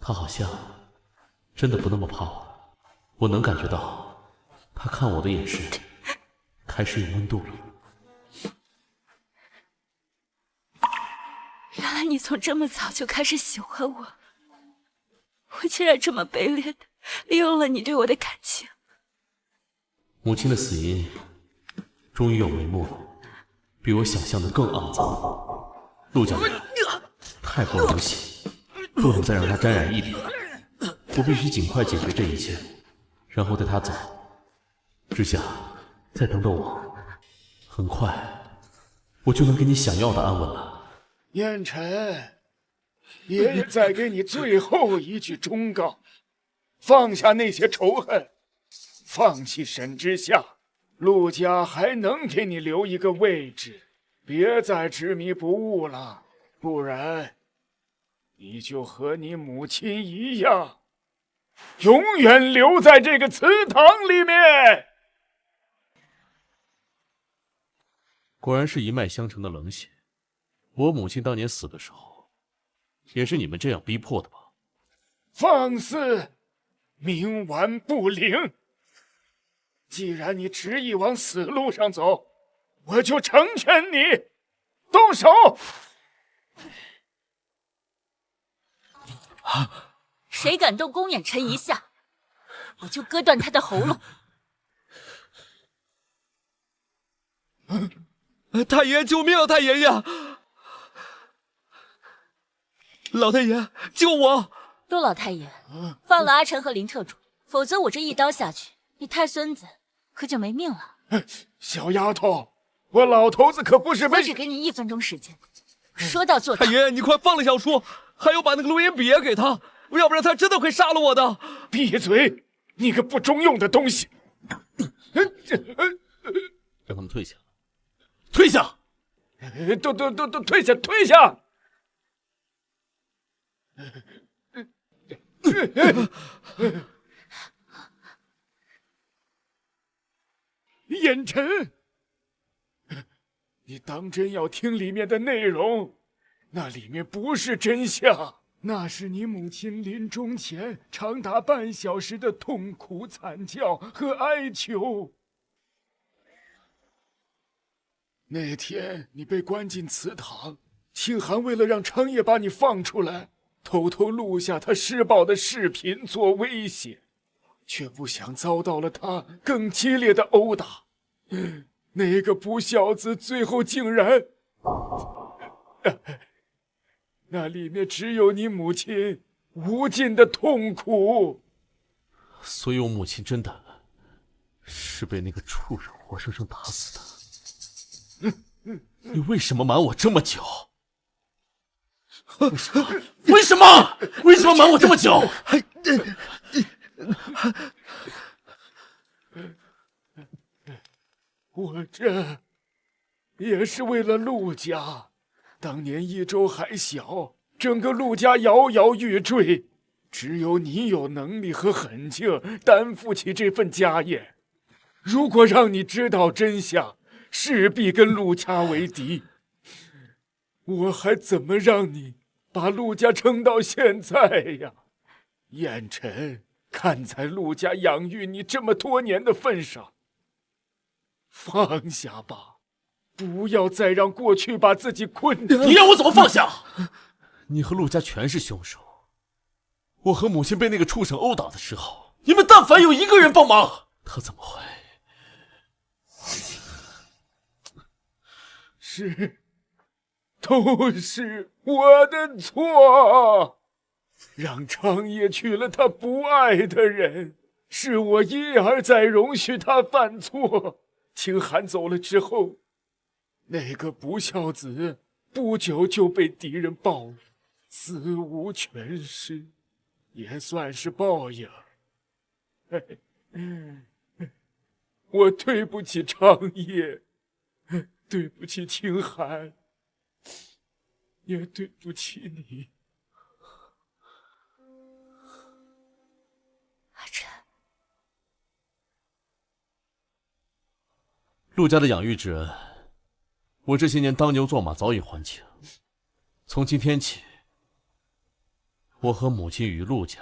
他好像真的不那么怕我。我能感觉到他看我的眼神开始有温度了。原来你从这么早就开始喜欢我，我竟然这么卑劣的利用了你对我的感情。母亲的死因终于有眉目了，比我想象的更肮脏。陆家人太过流血，不能再让他沾染一点。我必须尽快解决这一切，然后带他走。之夏，再等等我，很快我就能给你想要的安稳了。燕晨，爷爷再给你最后一句忠告：放下那些仇恨，放弃沈之夏，陆家还能给你留一个位置，别再执迷不悟了，不然你就和你母亲一样，永远留在这个祠堂里面。果然是一脉相承的冷血。我母亲当年死的时候，也是你们这样逼迫的吧？放肆，冥顽不灵！既然你执意往死路上走，我就成全你，动手！谁敢动宫衍臣一下，我就割断他的喉咙！太爷，救命啊！太爷爷！老太爷，救我！陆老太爷，放了阿成和林特主，否则我这一刀下去，你太孙子可就没命了。小丫头，我老头子可不是我只给你1分钟时间，说到做到。太爷，你快放了小叔，还有把那个录音笔也给他，要不然他真的会杀了我的。闭嘴，你个不中用的东西！让他们退下，退下！都退下，退下！燕晨，你当真要听里面的内容？那里面不是真相，那是你母亲临终前长达半小时的痛苦惨叫和哀求。那天你被关进祠堂，清寒为了让昌业把你放出来，偷偷录下他施暴的视频做威胁，却不想遭到了他更激烈的殴打。那个不孝子最后竟然……那里面只有你母亲无尽的痛苦。所以我母亲真的是被那个畜生活生生打死的。你为什么瞒我这么久？为什么？为什么瞒我这么久？我这也是为了陆家。当年益州还小，整个陆家摇摇欲坠，只有你有能力和狠劲担负起这份家业。如果让你知道真相，势必跟陆家为敌。我还怎么让你把陆家撑到现在呀？燕晨，看在陆家养育你这么多年的份上，放下吧。不要再让过去把自己困住。你让我怎么放下？你和陆家全是凶手。我和母亲被那个畜生殴打的时候，你们但凡有一个人帮忙，他怎么会？都是我的错，让昌业娶了他不爱的人，是我一而再容许他犯错。清寒走了之后，那个不孝子不久就被敌人暴了，死无全尸，也算是报应。我对不起昌业，对不起清寒，也对不起你。阿晨，陆家的养育之恩，我这些年当牛做马早已还清。从今天起，我和母亲与陆家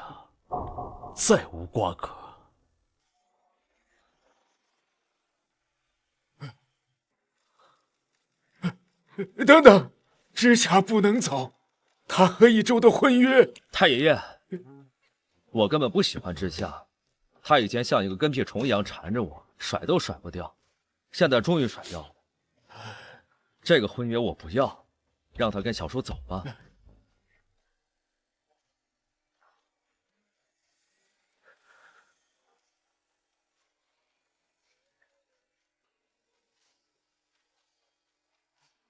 再无瓜葛。等等，知夏不能走，他和益州的婚约。太爷爷，我根本不喜欢知夏，他以前像一个跟屁虫一样缠着我，甩都甩不掉，现在终于甩掉了。这个婚约我不要，让他跟小叔走吧。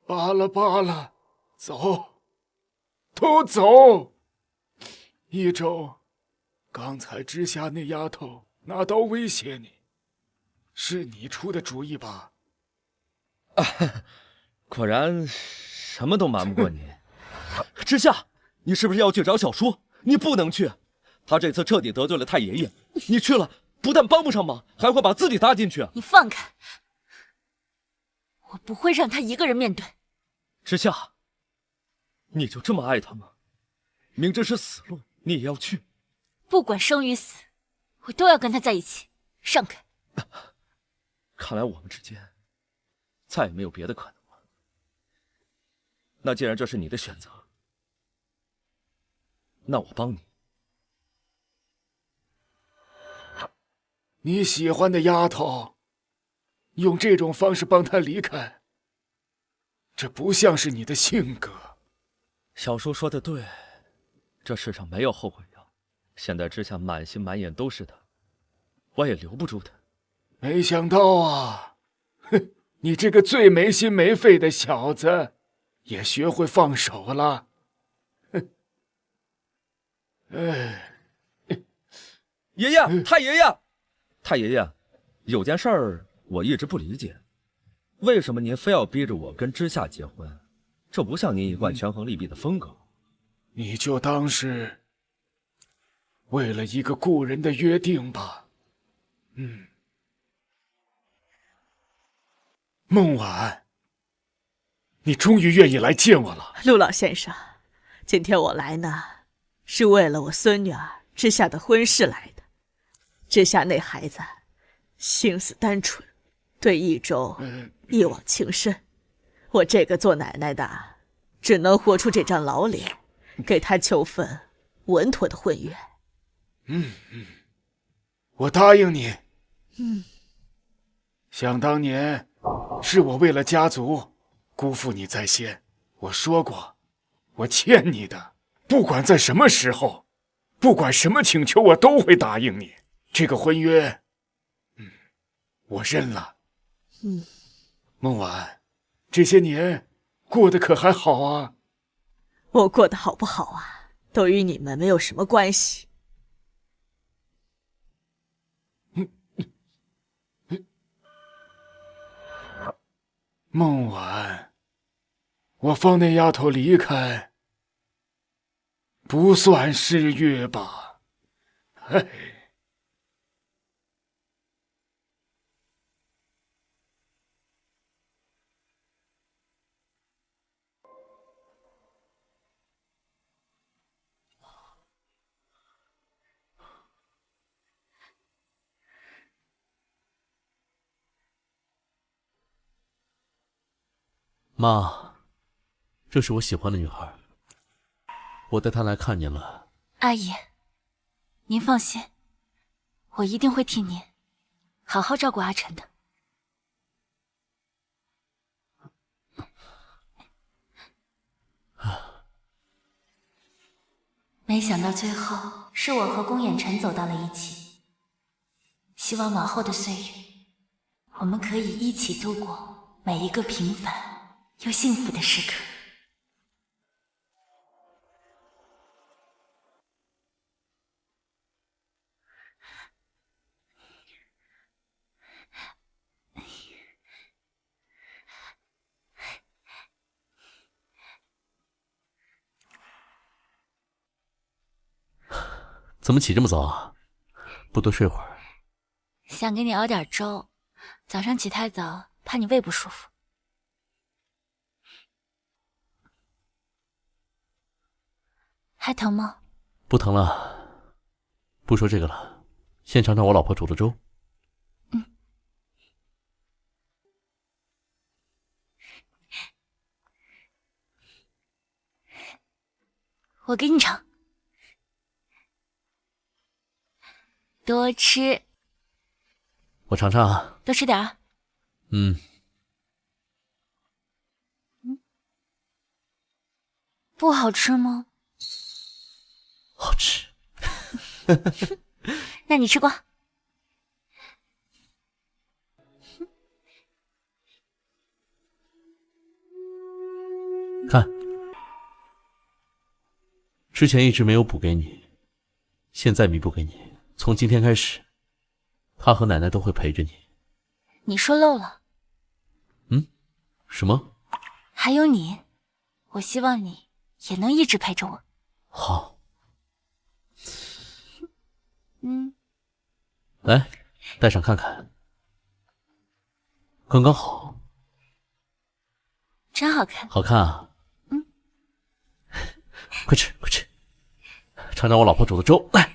罢了罢了，走，都走。益州，刚才知夏那丫头拿刀威胁你，是你出的主意吧？果然什么都瞒不过你。知夏，你是不是要去找小叔？你不能去，他这次彻底得罪了太爷爷，你去了不但帮不上忙，还会把自己搭进去。你放开，我不会让他一个人面对。知夏，你就这么爱他吗？明知是死路，你也要去？不管生与死，我都要跟他在一起。让开！看来我们之间再也没有别的可能了。那既然这是你的选择，那我帮你。你喜欢的丫头，用这种方式帮她离开，这不像是你的性格。小叔说的对，这世上没有后悔药。现在知夏满心满眼都是他，我也留不住他。没想到啊，哼，你这个最没心没肺的小子，也学会放手了。哼，爷爷，太爷爷，太爷爷，有件事儿我一直不理解，为什么您非要逼着我跟知夏结婚？这不像您一贯权衡利弊的风格。你就当是为了一个故人的约定吧。孟晚，你终于愿意来见我了。陆老先生，今天我来呢，是为了我孙女儿之夏的婚事来的。之夏那孩子心思单纯，对益州一往情深。我这个做奶奶的，只能活出这张老脸，给他求份稳妥的婚约。我答应你。嗯，想当年，是我为了家族辜负你在先。我说过，我欠你的，不管在什么时候，不管什么请求，我都会答应你。这个婚约，我认了。孟晚，这些年过得可还好啊？我过得好不好啊，都与你们没有什么关系。孟晚，我放那丫头离开，不算失约吧？哎。妈，这是我喜欢的女孩，我带她来看您了。阿姨，您放心，我一定会替您好好照顾阿晨的。没想到最后是我和宫衍晨走到了一起，希望往后的岁月，我们可以一起度过每一个平凡又幸福的时刻。怎么起这么早啊？不多睡会儿？想给你熬点粥，早上起太早，怕你胃不舒服。还疼吗？不疼了。不说这个了，先尝尝我老婆煮的粥。我给你尝。多吃。我尝尝啊。多吃点啊。不好吃吗？好吃。那你吃光。看，之前一直没有补给你，现在弥补给你。从今天开始，他和奶奶都会陪着你。你说漏了。什么？还有你，我希望你也能一直陪着我。好。来，戴上看看，刚刚好。真好看。好看啊。快吃快吃，尝尝我老婆煮的粥，来。